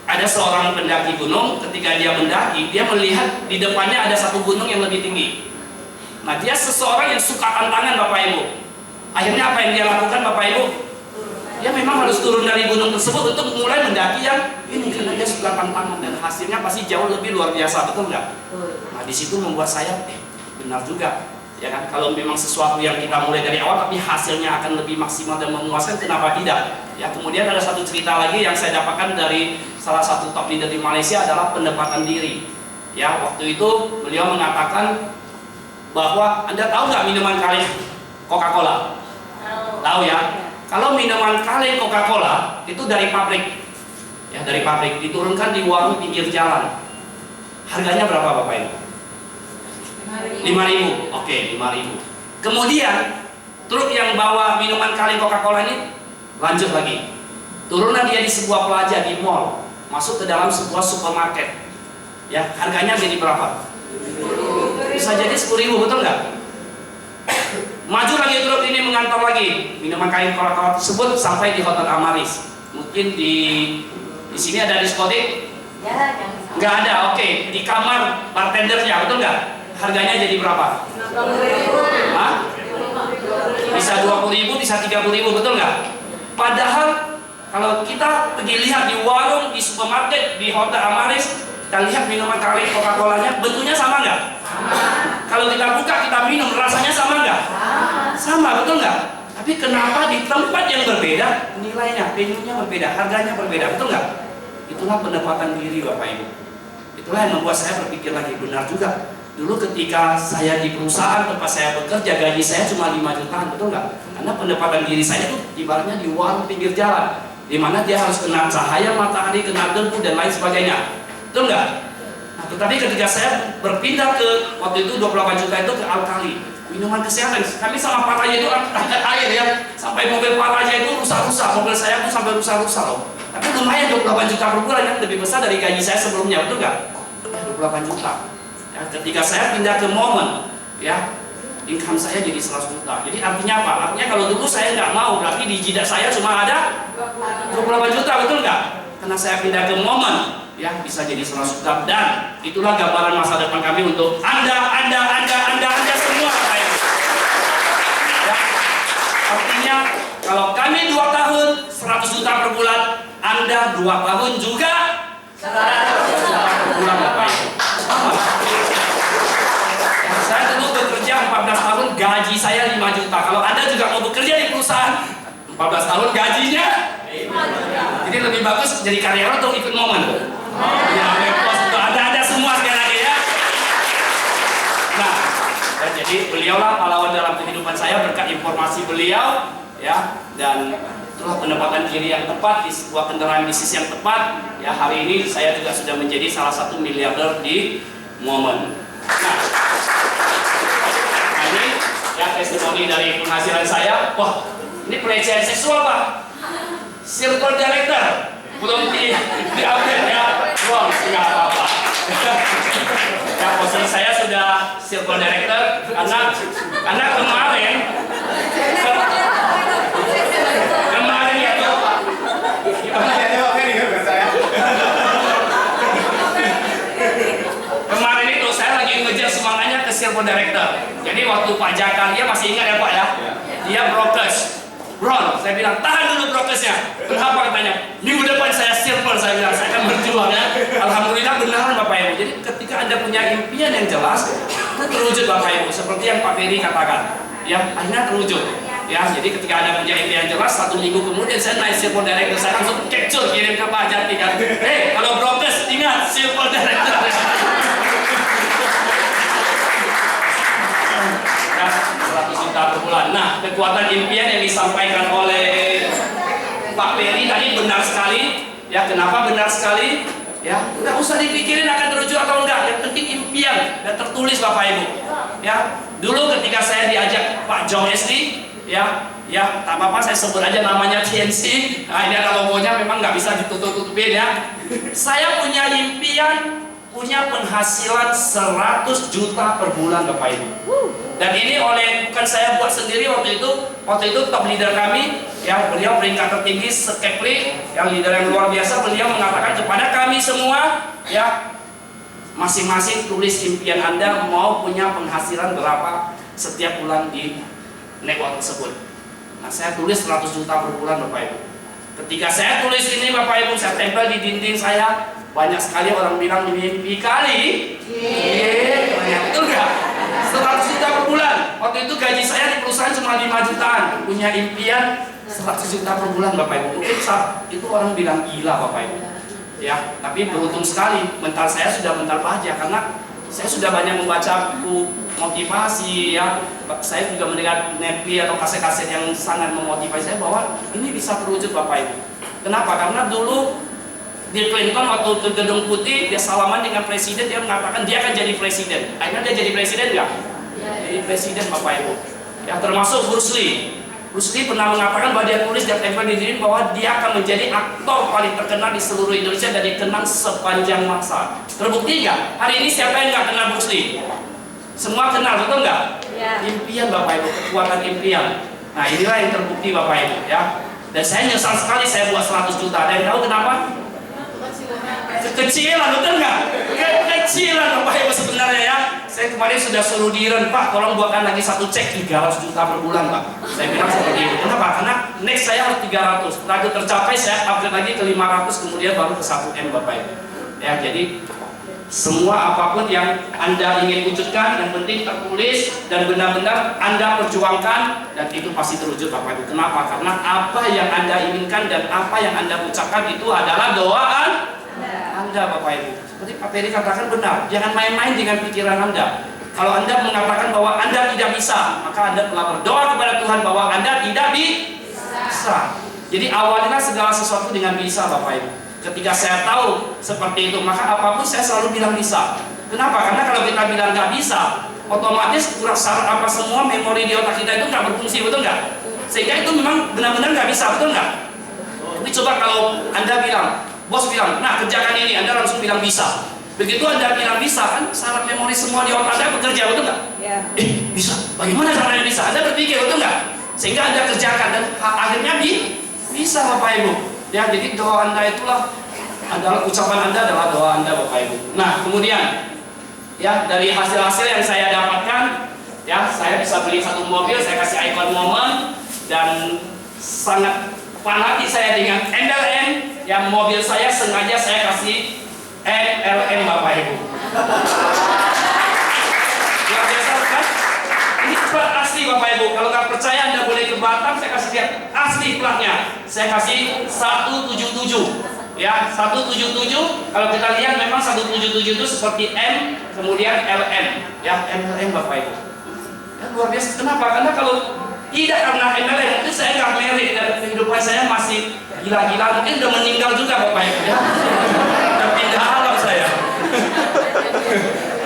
[SPEAKER 1] ada seorang pendaki gunung. Ketika dia mendaki, dia melihat di depannya ada satu gunung yang lebih tinggi. Nah, dia seseorang yang suka tantangan, Bapak Ibu. Akhirnya apa yang dia lakukan, Bapak Ibu? Dia memang harus turun dari gunung tersebut untuk mulai mendaki yang ini, karena dia suka tantangan dan hasilnya pasti jauh lebih luar biasa, betul nggak? Nah, di situ membuat saya benar juga, ya kan? Kalau memang sesuatu yang kita mulai dari awal tapi hasilnya akan lebih maksimal dan memuaskan, kenapa tidak? Ya, kemudian ada satu cerita lagi yang saya dapatkan dari salah satu top leader di Malaysia adalah pendekatan diri. Ya, waktu itu beliau mengatakan bahwa Anda tahu nggak minuman kaleng Coca-Cola? Tahu ya? Kalau minuman kaleng Coca-Cola itu dari pabrik, ya dari pabrik, diturunkan di warung pinggir jalan. Harganya berapa, Bapak Ibu? 5.000. Oke, 5.000. Kemudian truk yang bawa minuman kaleng Coca-Cola ini lanjut lagi. Turunlah dia di sebuah plaza di mall, masuk ke dalam sebuah supermarket. Ya, harganya jadi berapa? Bisa jadi 10.000, betul nggak? Maju lagi truk ini mengantar lagi minuman kain Coca-Cola tersebut sampai di Hotel Amaris. Mungkin di sini ada diskotik?
[SPEAKER 2] Ya,
[SPEAKER 1] Nggak ada, oke. Di kamar bartendernya, betul nggak? Harganya jadi berapa?
[SPEAKER 2] 60.000.
[SPEAKER 1] Hah? Bisa 20.000, bisa 30.000, betul nggak? Padahal kalau kita pergi lihat di warung, di supermarket, di Hotel Amaris, kita lihat minuman kaleng Coca-Colanya bentuknya sama nggak? Kalau kita buka, kita minum, rasanya sama nggak? Sama, betul nggak? Tapi kenapa di tempat yang berbeda nilainya, value-nya berbeda, harganya berbeda, betul nggak? Itulah pendapatan diri, Bapak Ibu. Itulah yang membuat saya berpikir lagi, benar juga. Dulu ketika saya di perusahaan tempat saya bekerja, gaji saya cuma 5 jutaan, betul nggak? Karena pendapatan diri saya itu ibaratnya di warung pinggir jalan, di mana dia harus kena cahaya matahari, kena debu dan lain sebagainya, betul nggak? Nah, tetapi ketika saya berpindah ke waktu itu 28 juta itu ke Alkali, minuman kesehatan. Kami sama Pak Raja itu angkat air ya, sampai mobil Pak Raja itu rusak-rusak, mobil saya pun sampai rusak-rusak loh. Tapi lumayan 28 juta per bulan, yang lebih besar dari gaji saya sebelumnya, betul nggak? Ya, 28 juta. Ya, ketika saya pindah ke Momen, ya income saya jadi 100 juta. Jadi artinya apa? Artinya kalau dulu saya nggak mau, berarti di jidat saya cuma ada 28 juta, betul nggak? Karena saya pindah ke Momen, ya bisa jadi 100 juta. Dan itulah gambaran masa depan kami untuk Anda semua, Bapak Ibu. Ya, artinya kalau kami 2 tahun 100 juta per bulan, Anda 2 tahun juga 100 juta per bulan, Bapak Ibu. Saya dulu bekerja 14 tahun, gaji saya 5 juta. Kalau Anda juga mau bekerja di perusahaan 14 tahun, gajinya 5 juta. Jadi lebih bagus jadi karyawan atau ikut Momen? Ya, bebas untuk Anda semua sekali lagi ya. Nah, dan jadi beliaulah pahlawan dalam kehidupan saya berkat informasi beliau, ya. Dan itulah pendapatan diri yang tepat di sebuah kendaraan bisnis yang tepat. Ya, hari ini saya juga sudah menjadi salah satu miliarder di Momen. Nah, ini ya testimoni dari penghasilan saya. Wah, ini pelecehan seksual, Pak. Circle director belum di-update ya. Wah, nggak apa-apa. Ya, posisi saya sudah circle director karena kemarin itu kemarin itu saya lagi ngejar semangatnya ke circle director. Jadi waktu Pak Jaka, dia masih ingat ya Pak ya, dia prokes. Bro, saya bilang tahan dulu prokesnya. Kenapa katanya? Minggu depan saya circle, saya bilang saya akan berjuang ya. Alhamdulillah benar Bapak Ibu. Jadi ketika Anda punya impian yang jelas, itu terwujud Bapak Ibu. Seperti yang Pak Ferry katakan, ya akhirnya terwujud. Ya, jadi ketika Anda punya impian jelas, 1 minggu kemudian saya naik circle director, saya langsung capture kirim ke Pak Jati kan. Kalau prokes ingat circle director. Ya, 100 juta per bulan. Nah, kekuatan impian yang disampaikan oleh Pak Ferry tadi benar sekali. Ya, kenapa benar sekali? Ya, nggak usah dipikirin akan terwujud atau enggak. Yang penting impian dan tertulis Bapak Ibu. Ya, dulu ketika saya diajak Pak Jong SD, ya, Ya, tak apa-apa saya sebut aja namanya TNC. Nah, ini ada logonya, memang nggak bisa ditutup-tutupin ya. Saya punya impian, punya penghasilan 100 juta per bulan Bapak Ibu. Dan ini bukan saya buat sendiri waktu itu top leader kami, ya beliau peringkat tertinggi Sekepri, yang leader yang luar biasa, beliau mengatakan kepada kami semua, ya masing-masing tulis impian Anda mau punya penghasilan berapa setiap bulan di network tersebut. Nah, saya tulis 100 juta per bulan Bapak Ibu. Ketika saya tulis ini Bapak Ibu, saya tempel di dinding saya, banyak sekali orang bilang ini mimpi kali. Betul nggak? 100 juta per bulan. Waktu itu gaji saya di perusahaan cuma 5 jutaan. Punya impian 100 juta per bulan Bapak Ibu. Mungkin saat itu orang bilang gila Bapak Ibu. Ya, tapi beruntung sekali mental saya sudah mental baja, karena saya sudah banyak membaca buku motivasi ya. Saya juga mendengar Netflix atau kaset-kaset yang sangat memotivasi saya bahwa ini bisa terwujud Bapak Ibu. Kenapa? Karena dulu Bill Clinton waktu ke Gedung Putih, dia salaman dengan presiden, dia mengatakan dia akan jadi presiden. Akhirnya dia jadi presiden nggak? Jadi presiden Bapak Ibu. Ya, termasuk Bruce Lee. Bruce Lee pernah mengatakan bahwa dia tulis dan tempel di dinding bahwa dia akan menjadi aktor paling terkenal di seluruh Indonesia dan dikenang sepanjang masa. Terbukti nggak? Hari ini siapa yang nggak kenal Bruce Lee? Semua kenal, betul nggak?
[SPEAKER 2] Ya.
[SPEAKER 1] Impian Bapak Ibu, kekuatan impian. Nah, inilah yang terbukti Bapak Ibu ya. Dan saya nyesal sekali saya buat 100 juta. Dan tahu kenapa? Kekecilan, betul nggak? Kekecilan Bapak Ibu sebenarnya ya. Saya kemarin sudah suruh Diren, Pak tolong buatkan lagi satu cek 300 juta per bulan Pak. Saya bilang seperti itu. Kenapa? Karena next saya harus 300. Setelah itu tercapai saya upgrade lagi ke 500, kemudian baru ke 1M Bapak Ibu. Ya, jadi semua apapun yang Anda ingin wujudkan, yang penting tertulis dan benar-benar Anda perjuangkan, dan itu pasti terwujud Bapak Ibu. Kenapa? Karena apa yang Anda inginkan dan apa yang Anda ucapkan itu adalah doaan Anda Bapak Ibu. Seperti Pak Ferry katakan benar, jangan main-main dengan pikiran Anda. Kalau Anda mengatakan bahwa Anda tidak bisa, maka Anda telah berdoa kepada Tuhan bahwa Anda tidak bisa. Jadi awalnya segala sesuatu dengan bisa Bapak Ibu. Ketika saya tahu seperti itu, maka apapun saya selalu bilang bisa. Kenapa? Karena kalau kita bilang nggak bisa, otomatis syarat apa semua memori di otak kita itu nggak berfungsi, betul nggak? Sehingga itu memang benar-benar nggak bisa, betul nggak? Tapi coba kalau Anda bilang, bos bilang, nah kerjakan ini, Anda langsung bilang bisa. Begitu Anda bilang bisa, kan syarat memori semua di otak Anda bekerja, betul nggak?
[SPEAKER 2] Ya.
[SPEAKER 1] Bisa. Bagaimana caranya bisa? Anda berpikir, betul nggak? Sehingga Anda kerjakan dan akhirnya bisa Bapak Ibu. Ya, jadi doa Anda itulah adalah ucapan Anda adalah doa Anda Bapak Ibu. Nah, kemudian ya dari hasil-hasil yang saya dapatkan, ya saya bisa beli satu mobil, saya kasih ikon momen, dan sangat fanatik saya dengan MLM, yang mobil saya sengaja saya kasih MLM Bapak Ibu. Luar biasa kan? Ini plat asli Bapak Ibu. Kalau nggak percaya Anda boleh ke Batam, saya kasih lihat asli platnya. Saya kasih 177. Ya, 177. Kalau kita lihat memang 177 itu seperti M, kemudian LM. Ya, MLM Bapak Ibu. Ya, luar biasa. Kenapa? Karena kalau tidak karena MLM, mungkin saya nggak merit dan kehidupan saya masih gila-gila. Mungkin udah meninggal juga Bapak Ibu. Ya, udah pindah alam saya.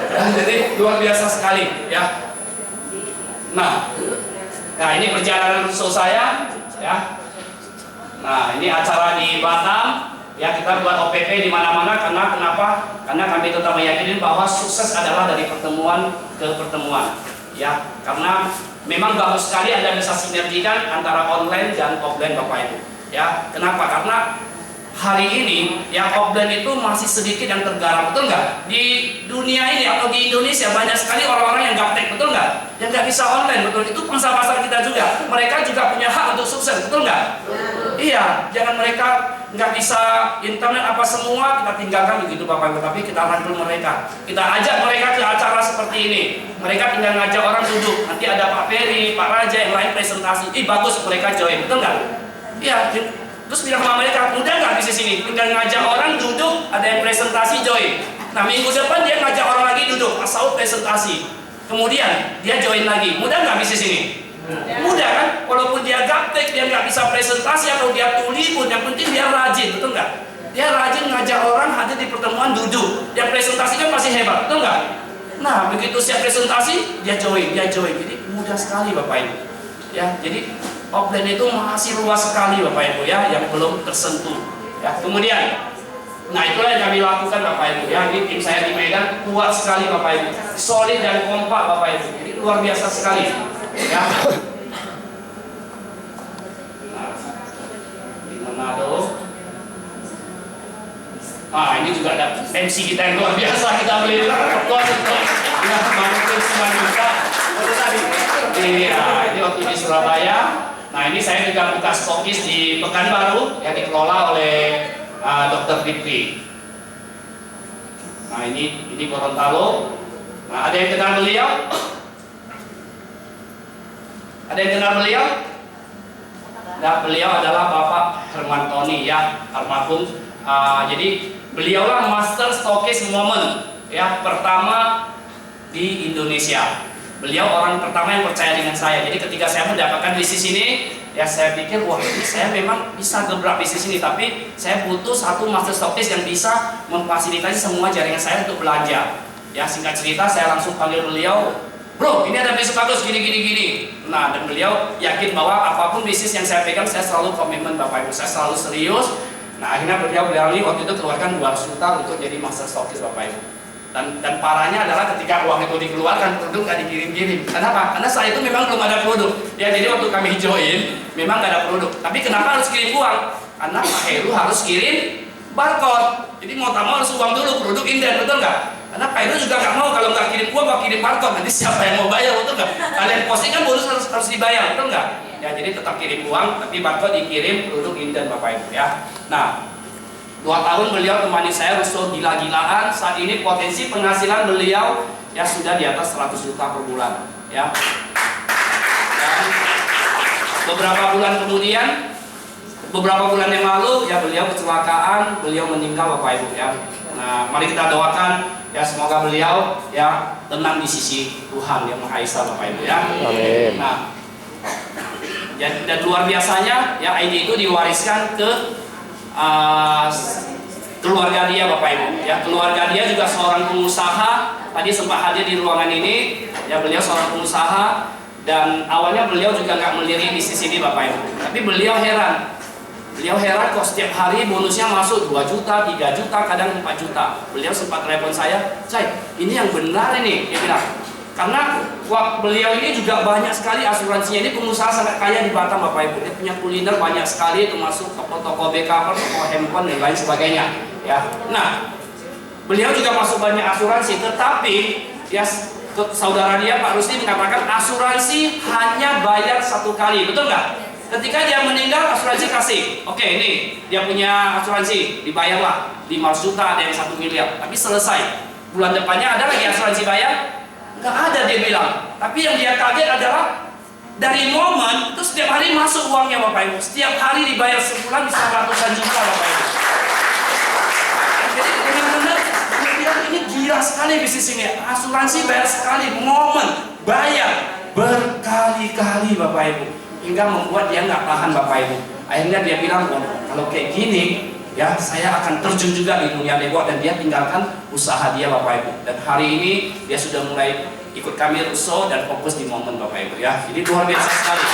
[SPEAKER 1] Ya, jadi luar biasa sekali. Ya. Nah ini perjalanan show saya. Ya. Nah, ini acara di Batam. Ya, kita buat OPP di mana-mana karena kenapa? Karena kami tetap meyakini bahwa sukses adalah dari pertemuan ke pertemuan. Ya, karena memang bagus sekali Anda bisa sinergikan antara online dan offline Bapak Ibu. Ya, kenapa? Karena hari ini yang offline itu masih sedikit yang tergarap, betul nggak? Di dunia ini atau di Indonesia banyak sekali orang-orang yang gaptek, betul nggak? Yang nggak bisa online, betul? Itu pangsa pasar kita juga. Mereka juga punya hak untuk sukses, betul nggak? Iya, jangan mereka nggak bisa internet apa semua kita tinggalkan begitu Bapak Ibu, tapi kita rangkul mereka, kita ajak mereka ke acara seperti ini. Mereka tinggal ngajak orang duduk, nanti ada Pak Ferry, Pak Raja yang lain presentasi, bagus mereka join, betul nggak? Iya, terus bilang sama mereka, mudah nggak di sini? Tinggal ngajak orang duduk, ada yang presentasi join. Nah minggu depan dia ngajak orang lagi duduk, asal presentasi, kemudian dia join lagi, mudah nggak di sini? Mudah kan? Walaupun dia gaptek, dia nggak bisa presentasi atau dia tuli pun, yang penting dia rajin, betul nggak? Dia rajin ngajak orang hadir di pertemuan duduk, dia presentasi kan masih hebat, betul nggak? Nah begitu siap presentasi, dia join, jadi mudah sekali Bapak Ibu. Ya, jadi offline itu masih luas sekali Bapak Ibu ya, yang belum tersentuh. Ya, kemudian, nah itulah yang kami lakukan Bapak Ibu ya. Ini tim saya di Medan kuat sekali Bapak Ibu, solid dan kompak Bapak Ibu. Ini luar biasa sekali. Ya. Nah, di Manado. Ah, ini juga ada MC kita yang luar biasa, kita beli kuat untuk ya, mungkin 9 juta. Ini waktu di Surabaya. Nah ini saya juga buka stokis di Pekanbaru yang dikelola oleh Dr. Dipri. Nah ini Gorontalo. Nah ada yang kenal beliau? Ada yang kenal beliau? Nah beliau adalah Bapak Herman Tony ya, almarhum. Jadi beliaulah master stokis moment ya pertama di Indonesia. Beliau orang pertama yang percaya dengan saya. Jadi ketika saya mendapatkan bisnis ini, ya saya pikir wah ini saya memang bisa gebrak bisnis ini. Tapi saya butuh satu master stokis yang bisa memfasilitasi semua jaringan saya untuk belanja. Ya singkat cerita saya langsung panggil beliau, bro ini ada bisnis bagus gini. Nah dan beliau yakin bahwa apapun bisnis yang saya pegang saya selalu komitmen Bapak Ibu, saya selalu serius. Nah akhirnya beliau berani waktu itu keluarkan 200 juta untuk jadi master stokis Bapak Ibu. Dan parahnya adalah ketika uang itu dikeluarkan produk nggak dikirim-kirim. Kenapa? Karena saat itu memang belum ada produk. Ya jadi waktu kami join memang nggak ada produk. Tapi kenapa harus kirim uang? Karena Pak Heru harus kirim barcode. Jadi mau tak mau harus uang dulu, produk inden, betul nggak? Karena Pak Heru juga nggak mau kalau nggak kirim uang, nggak kirim barcode. Nanti siapa yang mau bayar, betul nggak? Kalian posting kan bonus harus dibayar, betul nggak? Ya jadi tetap kirim uang, tapi barcode dikirim produk inden Bapak Ibu ya. Nah 2 tahun beliau temani saya rusuh gila-gilaan. Saat ini potensi penghasilan beliau ya sudah di atas 100 juta per bulan ya. Dan beberapa bulan yang lalu ya beliau kecelakaan, beliau meninggal Bapak Ibu ya. Nah mari kita doakan ya semoga beliau ya tenang di sisi Tuhan yang Maha Esa Bapak Ibu ya.
[SPEAKER 4] Amin.
[SPEAKER 1] Nah dan luar biasanya ya ID itu diwariskan ke keluarga dia Bapak Ibu ya. Keluarga dia juga seorang pengusaha, tadi sempat hadir di ruangan ini ya. Beliau seorang pengusaha dan awalnya beliau juga nggak melirik bisnis ini Bapak Ibu, tapi beliau heran kok setiap hari bonusnya masuk 2 juta, 3 juta, kadang 4 juta. Beliau sempat telepon saya, Cai ini yang benar ini, dia bilang. Karena beliau ini juga banyak sekali asuransinya. Ini pengusaha sangat kaya di Batam Bapak Ibu. Dia punya kuliner banyak sekali, termasuk toko-toko BK, toko handphone dan lain sebagainya. Ya, nah beliau juga masuk banyak asuransi. Tetapi ya saudara dia Pak Rusdi mengatakan asuransi hanya bayar 1 kali, betul nggak? Ketika dia meninggal asuransi kasih, oke ini dia punya asuransi dibayarlah 500 juta, ada yang 1 miliar. Tapi selesai bulan depannya ada lagi asuransi bayar. Nggak ada dia bilang. Tapi yang dia kaget adalah dari momen itu setiap hari masuk uangnya Bapak Ibu. Setiap hari dibayar sebulan bisa ratusan juta Bapak Ibu. Jadi benar-benar dia bilang ini gila sekali bisnis ini. Asuransi bayar sekali, momen bayar berkali-kali Bapak Ibu. Hingga membuat dia nggak tahan Bapak Ibu. Akhirnya dia bilang, kalau kayak gini ya saya akan terjun juga di dunia nego, dan dia tinggalkan usaha dia Bapak Ibu. Dan hari ini dia sudah mulai ikut kami rusuh dan fokus di momen Bapak Ibu ya. Jadi luar biasa sekali.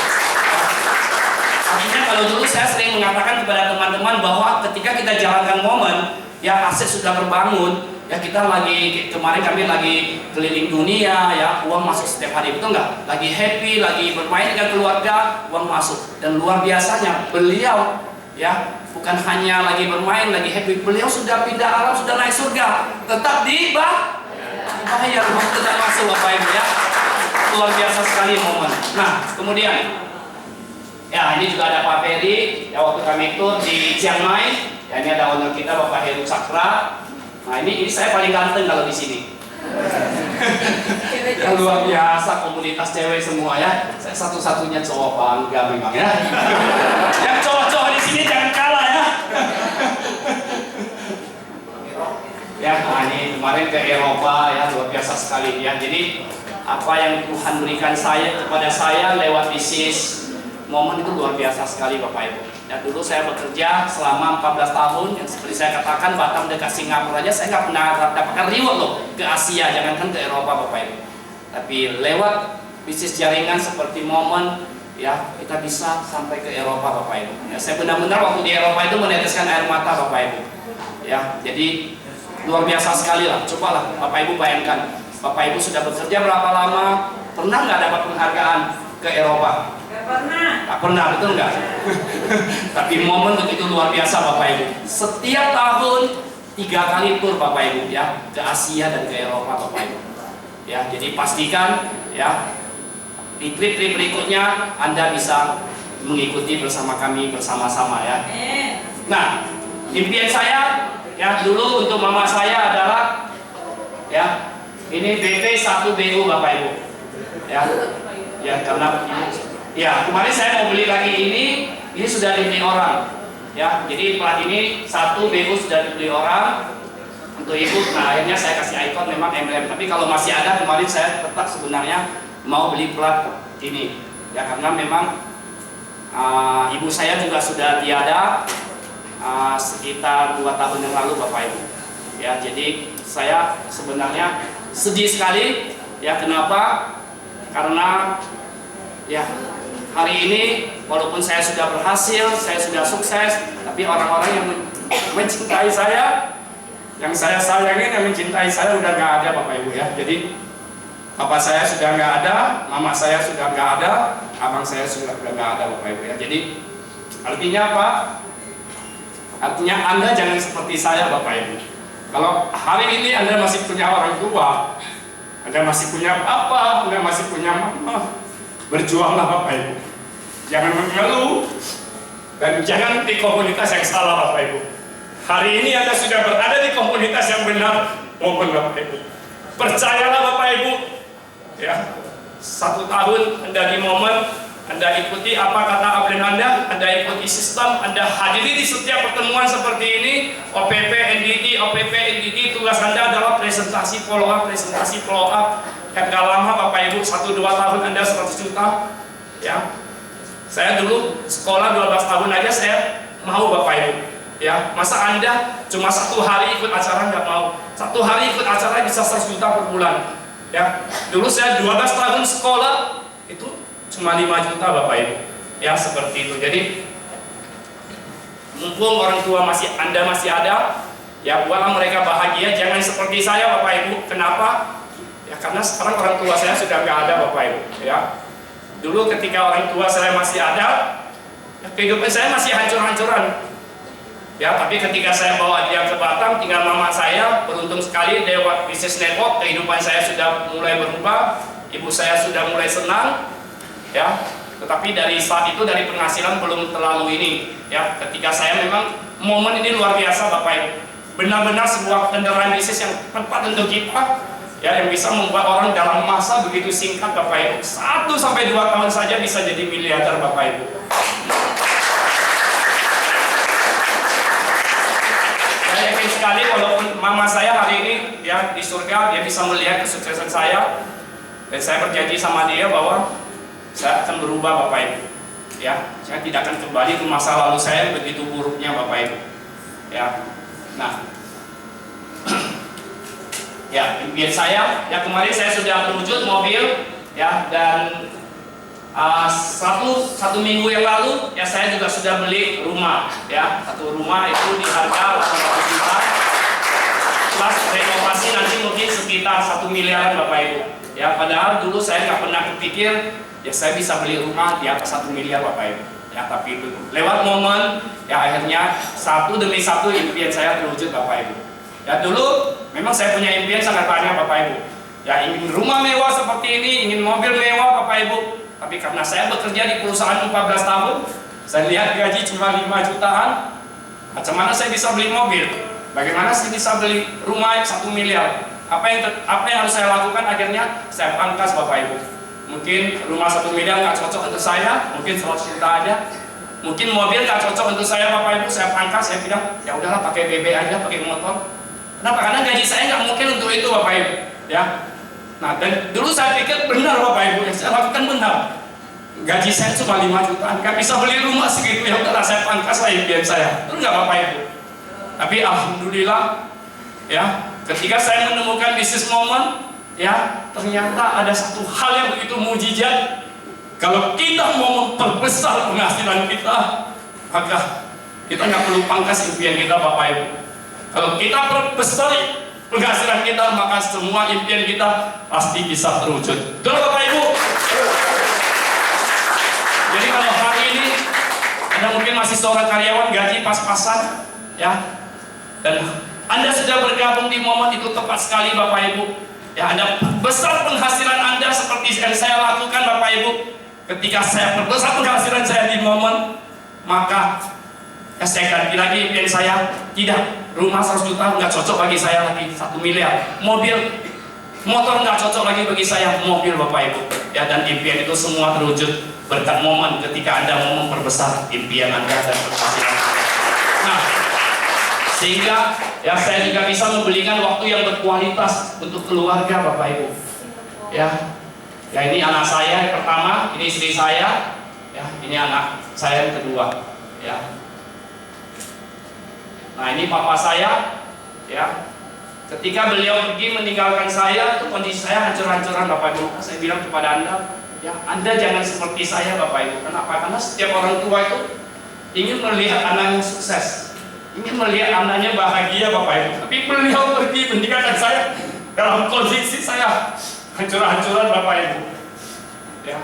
[SPEAKER 1] Artinya kalau dulu saya sering mengatakan kepada teman-teman bahwa ketika kita jalankan momen ya aset sudah terbangun ya, kita lagi kemarin kami lagi keliling dunia ya, uang masuk setiap hari, betul nggak? Lagi happy, lagi bermain dengan keluarga, uang masuk. Dan luar biasanya beliau ya bukan hanya lagi bermain, lagi happy, beliau sudah pindah alam, sudah naik surga, tetap dibayar, uang tetap masuk Bapak Ibu ya. Luar biasa sekali momen. Nah kemudian ya ini juga ada Pak Ferry ya, waktu kami itu di Chiang Mai ya, ini ada owner kita Bapak Heru Cakra. Nah ini saya paling ganteng kalau di sini. Ya, luar biasa komunitas cewek semua ya. Saya satu-satunya cowok, bangga memang ya. Yang cowok-cowok di sini jangan kalah ya. Ya, nah ini kemarin ke Eropa ya, luar biasa sekali ya. Jadi apa yang Tuhan berikan kepada saya lewat bisnis momen itu luar biasa sekali Bapak Ibu. Ya dulu saya bekerja selama 14 tahun, yang seperti saya katakan Batam dekat Singapura aja saya nggak pernah dapatkan reward loh ke Asia, jangankan ke Eropa Bapak Ibu. Tapi lewat bisnis jaringan seperti momen ya kita bisa sampai ke Eropa Bapak Ibu. Ya, saya benar-benar waktu di Eropa itu meneteskan air mata Bapak Ibu. Ya, jadi luar biasa sekali lah. Cobalah Bapak Ibu bayangkan, Bapak Ibu sudah bekerja berapa lama, pernah nggak dapat penghargaan ke Eropa?
[SPEAKER 2] Gak pernah.
[SPEAKER 1] Tak pernah, betul nggak? Tapi momen begitu luar biasa Bapak Ibu. Setiap tahun 3 kali tur Bapak Ibu ya, ke Asia dan ke Eropa Bapak Ibu. Ya, jadi pastikan ya di trip-trip berikutnya Anda bisa mengikuti bersama kami bersama-sama ya. Nah, impian saya ya dulu untuk mama saya adalah ya ini BP1BU Bapak Ibu. Ya. Ya karena ya kemarin saya mau beli lagi ini sudah dibeli orang. Ya, jadi plat ini 1BU sudah dibeli orang untuk ibu. Nah, akhirnya saya kasih ikon memang emblem. Tapi kalau masih ada kemarin saya tetap sebenarnya mau beli plat ini ya karena memang ibu saya juga sudah tiada sekitar 2 tahun yang lalu Bapak Ibu ya. Jadi saya sebenarnya sedih sekali ya. Kenapa? Karena ya hari ini walaupun saya sudah berhasil, saya sudah sukses, tapi orang-orang yang mencintai saya, yang saya sayangin, yang mencintai saya udah nggak ada Bapak Ibu ya. Jadi Bapak saya sudah nggak ada, mama saya sudah nggak ada, abang saya sudah nggak ada Bapak Ibu ya. Jadi artinya apa? Artinya Anda jangan seperti saya Bapak Ibu. Kalau hari ini Anda masih punya orang tua, Anda masih punya papa, Anda masih punya mama, berjuanglah Bapak Ibu. Jangan mengeluh dan jangan di komunitas yang salah Bapak Ibu. Hari ini Anda sudah berada di komunitas yang benar, mohon Bapak Ibu. Percayalah Bapak Ibu. Ya, 1 tahun Anda di momen, Anda ikuti apa kata upline Anda ikuti sistem, Anda hadiri di setiap pertemuan seperti ini, OPP, NDT, tugas Anda adalah presentasi follow up, yang gak lama Bapak Ibu, 1-2 tahun Anda 100 juta, ya. Saya dulu sekolah 12 tahun aja saya mau Bapak Ibu, ya. Masa Anda cuma 1 hari ikut acara nggak mau, 1 hari ikut acara bisa 100 juta per bulan. Ya, dulu saya 12 tahun sekolah itu cuma 5 juta Bapak Ibu. Ya, seperti itu. Jadi mumpung orang tua Anda masih ada, ya buatlah mereka bahagia, jangan seperti saya Bapak Ibu. Kenapa? Ya karena sekarang orang tua saya sudah nggak ada Bapak Ibu, ya. Dulu ketika orang tua saya masih ada, ya, kehidupan saya masih hancur-hancuran. Ya, tapi ketika saya bawa dia ke Batam, tinggal mama saya, beruntung sekali lewat bisnis network, kehidupan saya sudah mulai berubah, ibu saya sudah mulai senang, ya. Tetapi dari saat itu, dari penghasilan belum terlalu ini, ya. Ketika saya memang, momen ini luar biasa Bapak Ibu. Benar-benar sebuah kendaraan bisnis yang tepat untuk kita, ya, yang bisa membuat orang dalam masa begitu singkat Bapak Ibu. 1-2 tahun saja bisa jadi miliarder Bapak Ibu. Saya yakin sekali walaupun mama saya hari ini ya di surga, dia bisa melihat kesuksesan saya, dan saya berjanji sama dia bahwa saya akan berubah Bapak Ibu. Ya, saya tidak akan kembali ke masa lalu saya yang begitu buruknya Bapak Ibu. Ya, nah, ya impian saya, ya kemarin saya sudah terwujud mobil, ya, dan satu minggu yang lalu ya saya juga sudah beli rumah, ya. 1 rumah itu di harga 800 juta plus renovasi nanti mungkin sekitar 1 miliar Bapak Ibu, ya. Padahal dulu saya nggak pernah berpikir ya saya bisa beli rumah di atas 1 miliar Bapak Ibu, ya. Tapi itu lewat momen ya akhirnya satu demi satu impian saya terwujud Bapak Ibu. Ya dulu memang saya punya impian sangat banyak Bapak Ibu, ya, ingin rumah mewah seperti ini, ingin mobil mewah Bapak Ibu. Tapi karena saya bekerja di perusahaan 14 tahun, saya lihat gaji cuma 5 jutaan. Macam mana saya bisa beli mobil? Bagaimana saya bisa beli rumah 1 miliar? Apa yang harus saya lakukan? Akhirnya saya pangkas Bapak Ibu. Mungkin rumah 1 miliar nggak cocok untuk saya, mungkin 100 juta aja. Mungkin mobil nggak cocok untuk saya Bapak Ibu, saya pangkas. Saya bilang ya udahlah pakai BB aja, pakai motor. Kenapa? Karena gaji saya nggak mungkin untuk itu Bapak Ibu, ya. Nah, dan dulu saya pikir benar Bapak Ibu, yang saya lakukan benar. Gaji saya cuma 5 jutaan, nggak bisa beli rumah segitu, ya udahlah saya pangkas lah impian saya. Betul nggak Bapak Ibu? Tapi alhamdulillah, ya, ketika saya menemukan bisnis momen, ya, ternyata ada satu hal yang begitu mujizat, Kalau kita mau memperbesar penghasilan kita, maka kita nggak perlu pangkas impian kita, Bapak Ibu. Kalau kita perbesar penghasilan kita, maka semua impian kita pasti bisa terwujud. Betul, Bapak Ibu? Jadi kalau hari ini Anda mungkin masih seorang karyawan gaji pas-pasan, ya, dan Anda sudah bergabung di momen itu tepat sekali, Bapak Ibu. Ya, Anda besar penghasilan Anda seperti yang saya lakukan, Bapak Ibu. Ketika saya perbesar penghasilan saya di momen, maka ya saya ganti lagi impian saya. Tidak, rumah 100 juta nggak cocok bagi saya lagi, 1 miliar. Motor nggak cocok lagi bagi saya, mobil, Bapak Ibu. Ya, dan impian itu semua terwujud berkat momen ketika Anda mau memperbesar impian Anda dan penghasilan Anda. Nah, sehingga ya saya juga bisa membelikan waktu yang berkualitas untuk keluarga, Bapak Ibu. Ya, ini anak saya yang pertama, ini istri saya, ya, ini anak saya yang kedua, ya. Nah, ini papa saya, ya. Ketika beliau pergi meninggalkan saya, itu kondisi saya hancur-hancuran, Bapak Ibu. Saya bilang kepada Anda, ya, Anda jangan seperti saya, Bapak Ibu. Kenapa? Karena setiap orang tua itu ingin melihat anaknya sukses, ingin melihat anaknya bahagia, Bapak Ibu. Tapi beliau pergi meninggalkan saya dalam kondisi saya hancur-hancuran, Bapak Ibu. Ya,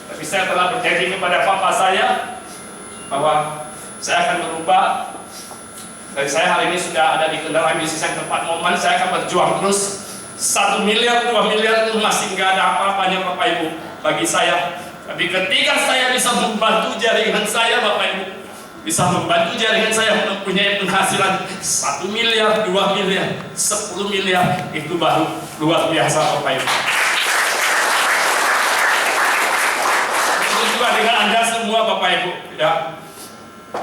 [SPEAKER 1] tapi saya telah berjanji kepada papa saya bahwa saya akan berubah. Dan saya hari ini sudah ada di kendaraan bisnis yang tepat momen. Saya akan berjuang terus. 1 miliar, 2 miliar itu masih nggak ada apa-apanya, Bapak Ibu, bagi saya. Tapi ketika saya bisa membantu jaringan saya, Bapak Ibu, bisa membantu jaringan saya mempunyai penghasilan 1 miliar, 2 miliar, 10 miliar, itu baru luar biasa, Bapak Ibu. Itu juga dengan Anda semua, Bapak Ibu, ya.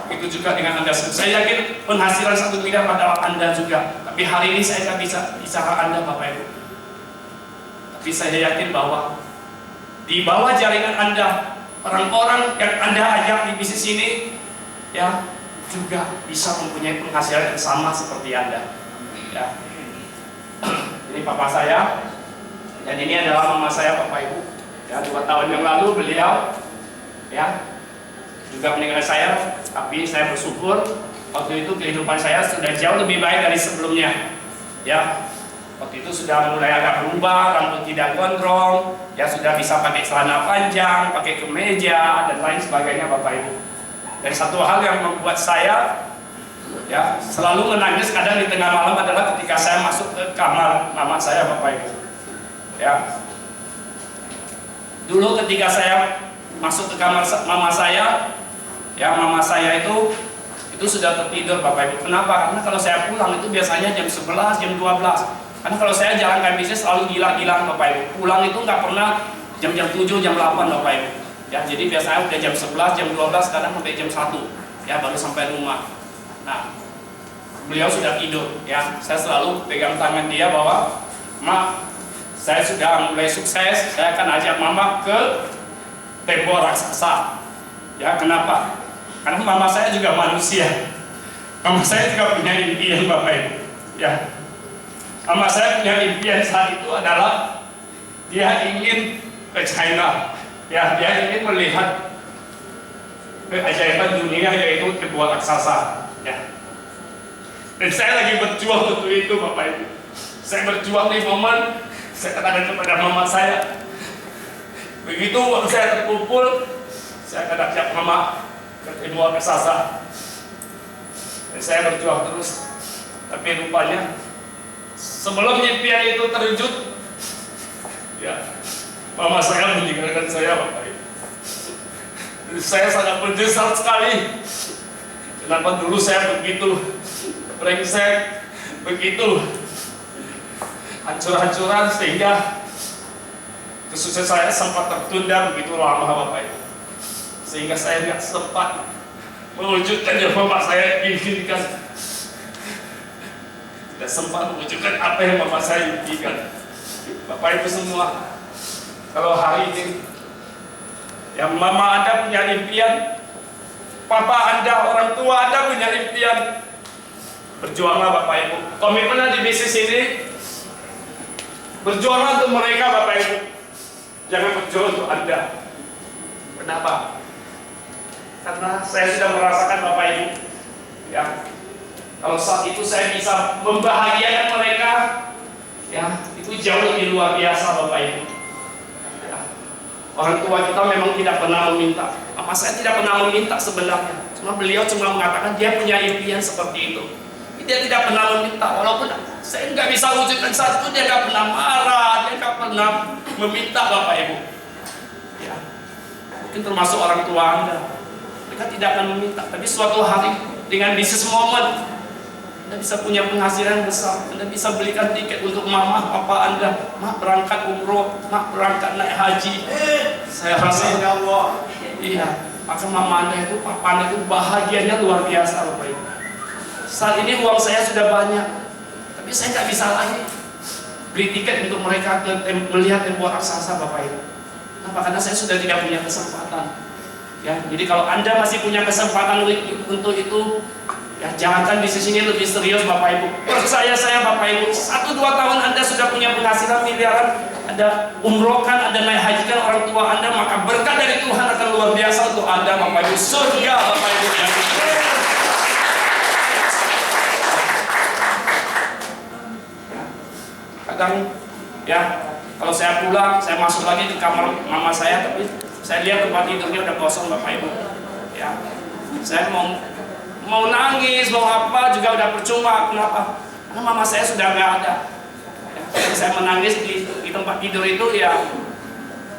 [SPEAKER 1] Itu juga dengan Anda semua. Saya yakin penghasilan 1 miliar adalah Anda juga. Tapi hari ini saya tidak bisa bicara Anda, Bapak Ibu. Tapi saya yakin bahwa di bawah jaringan Anda, orang-orang yang Anda ajak di bisnis ini, ya, juga bisa mempunyai penghasilan yang sama seperti Anda. Ya. Ini papa saya, dan ini adalah mama saya, Bapak Ibu. Ya, 2 tahun yang lalu beliau, ya, juga meninggalkan saya, tapi saya bersyukur waktu itu kehidupan saya sudah jauh lebih baik dari sebelumnya. Ya, waktu itu sudah mulai agak berubah, rambut tidak gondrong, ya sudah bisa pakai celana panjang, pakai kemeja dan lain sebagainya, Bapak Ibu. Dan satu hal yang membuat saya, ya, selalu menangis kadang di tengah malam adalah ketika saya masuk ke kamar mama saya, Bapak Ibu. Ya, dulu ketika saya masuk ke kamar mama saya, ya, mama saya itu sudah tertidur, Bapak Ibu. Kenapa? Karena kalau saya pulang itu biasanya jam 11, jam 12. Karena kalau saya jalankan bisnis selalu gila-gilaan, Bapak Ibu. Pulang itu nggak pernah jam-jam 7, jam 8, Bapak Ibu. Ya, jadi biasanya udah jam 11, jam 12, kadang sampai jam 1, ya, baru sampai rumah. Nah, beliau sudah tidur, ya. Saya selalu pegang tangan dia bahwa, "Ma, saya sudah mulai sukses, saya akan ajak Mama ke tembok raksasa." Ya, kenapa? Karena mama saya juga manusia. Mama saya juga punya impian, Bapak Ibu. Ya, mama saya punya impian saat itu adalah dia ingin ke China. Ya, dia ingin melihat keajaiban dunia, yaitu tembok raksasa. Ya. Dan saya lagi berjuang untuk itu, Bapak Ibu. Saya berjuang di momen saya katakan kepada mama saya, begitu waktu saya terkumpul, saya akan ajak mama ke tembok raksasa. Dan saya berjuang terus. Tapi rupanya sebelum impian itu terwujud, ya, mama saya meninggalkan saya, Bapak Ibu. Saya sangat menyesal sekali. Kenapa dulu saya begitu brengsek, begitu hancur-hancuran, sehingga kesuksesan saya sempat tertunda begitu lama, Bapak Ibu. Sehingga saya tidak sempat mewujudkan yang bapak saya inginkan. Tidak sempat mewujudkan apa yang bapak saya inginkan. Bapak Ibu semua, kalau hari ini yang mama Anda punya impian, papa Anda, orang tua Anda punya impian, berjuanglah, Bapak Ibu. Komitmen di bisnis ini, berjuanglah untuk mereka, Bapak Ibu. Jangan berjuang untuk Anda. Kenapa? Karena saya sudah merasakan Bapak Ibu, ya, kalau saat itu saya bisa membahagiakan mereka, ya, itu jauh lebih luar biasa Bapak Ibu. Ya. Orang tua kita memang tidak pernah meminta. Apa saya tidak pernah meminta sebenarnya. Cuma beliau cuma mengatakan dia punya impian seperti itu. Dia tidak pernah meminta, walaupun saya nggak bisa wujudkan saat itu, dia nggak pernah marah, dia nggak pernah meminta Bapak Ibu. Ya. Mungkin termasuk orang tua Anda. Mereka tidak akan meminta, tapi suatu hari dengan bisnis moment Anda bisa punya penghasilan besar, Anda bisa belikan tiket untuk mama, papa Anda, mak berangkat umroh, mak berangkat naik haji. Saya rasa iya, maka mama Anda itu, papa Anda itu bahagianya luar biasa Bapak Ibu. Saat ini uang saya sudah banyak, tapi saya nggak bisa lagi beli tiket untuk mereka melihat tempo raksasa Bapak Ibu. Kenapa? Karena saya sudah tidak punya kesempatan. Ya, jadi kalau Anda masih punya kesempatan untuk itu, ya jangankan bisnis ini lebih serius Bapak Ibu. Percaya saya Bapak Ibu, 1-2 tahun Anda sudah punya penghasilan miliaran, Anda umrohkan, Anda naik hajikan orang tua Anda, maka berkat dari Tuhan akan luar biasa untuk Anda Bapak Ibu. Surga Bapak Ibu ya. Kadang ya, kalau saya pulang, saya masuk lagi di kamar mama saya, tapi saya lihat tempat tidurnya udah kosong Bapak Ibu. Ya, saya mau nangis, mau apa juga udah percuma. Kenapa? Karena mama saya sudah nggak ada. Ya, jadi saya menangis di tempat tidur itu ya,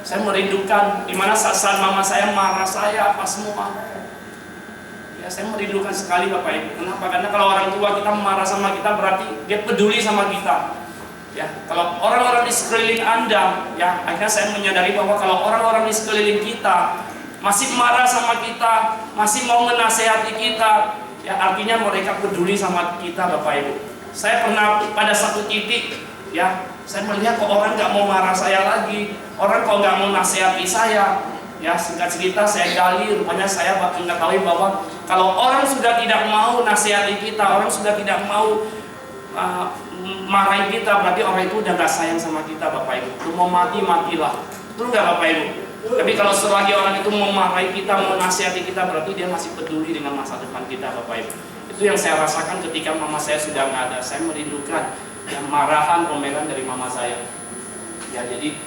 [SPEAKER 1] saya merindukan dimana saat mama saya marah saya apa semua. Ya, saya merindukan sekali Bapak Ibu. Kenapa? Karena kalau orang tua kita marah sama kita berarti dia peduli sama kita. Ya, kalau orang-orang di sekeliling Anda, ya, akhirnya saya menyadari bahwa kalau orang-orang di sekeliling kita masih marah sama kita, masih mau menasehati kita, ya artinya mereka peduli sama kita Bapak Ibu. Saya pernah pada satu titik, ya, saya melihat kok orang nggak mau marah saya lagi, orang kok nggak mau nasehati saya. Ya, singkat cerita saya gali, rupanya saya mengetahui bahwa kalau orang sudah tidak mau nasehati kita, orang sudah tidak mau marahin kita, berarti orang itu udah gak sayang sama kita Bapak Ibu. Itu mau mati, matilah. Betul gak Bapak Ibu? Tapi kalau selagi orang itu mau marahin kita, mau nasihati kita, berarti dia masih peduli dengan masa depan kita Bapak Ibu. Itu yang saya rasakan ketika mama saya sudah gak ada. Saya merindukan yang marahan, omelan dari mama saya. Ya, jadi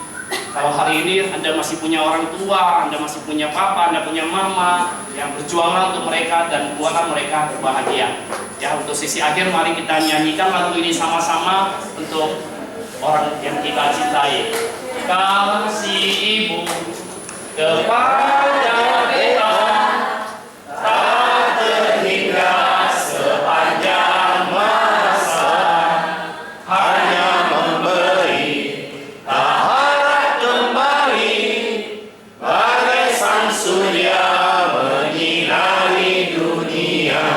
[SPEAKER 1] kalau hari ini Anda masih punya orang tua, Anda masih punya papa, Anda punya mama, yang berjuanglah untuk mereka dan buatlah mereka berbahagia. Ya, untuk sisi akhir mari kita nyanyikan lagu ini sama-sama untuk orang yang kita cintai. Kasih Ibu kepada kita tak terhingga sepanjang masa, hanya memberi tak harap kembali, bagai sang surya menyinari dunia.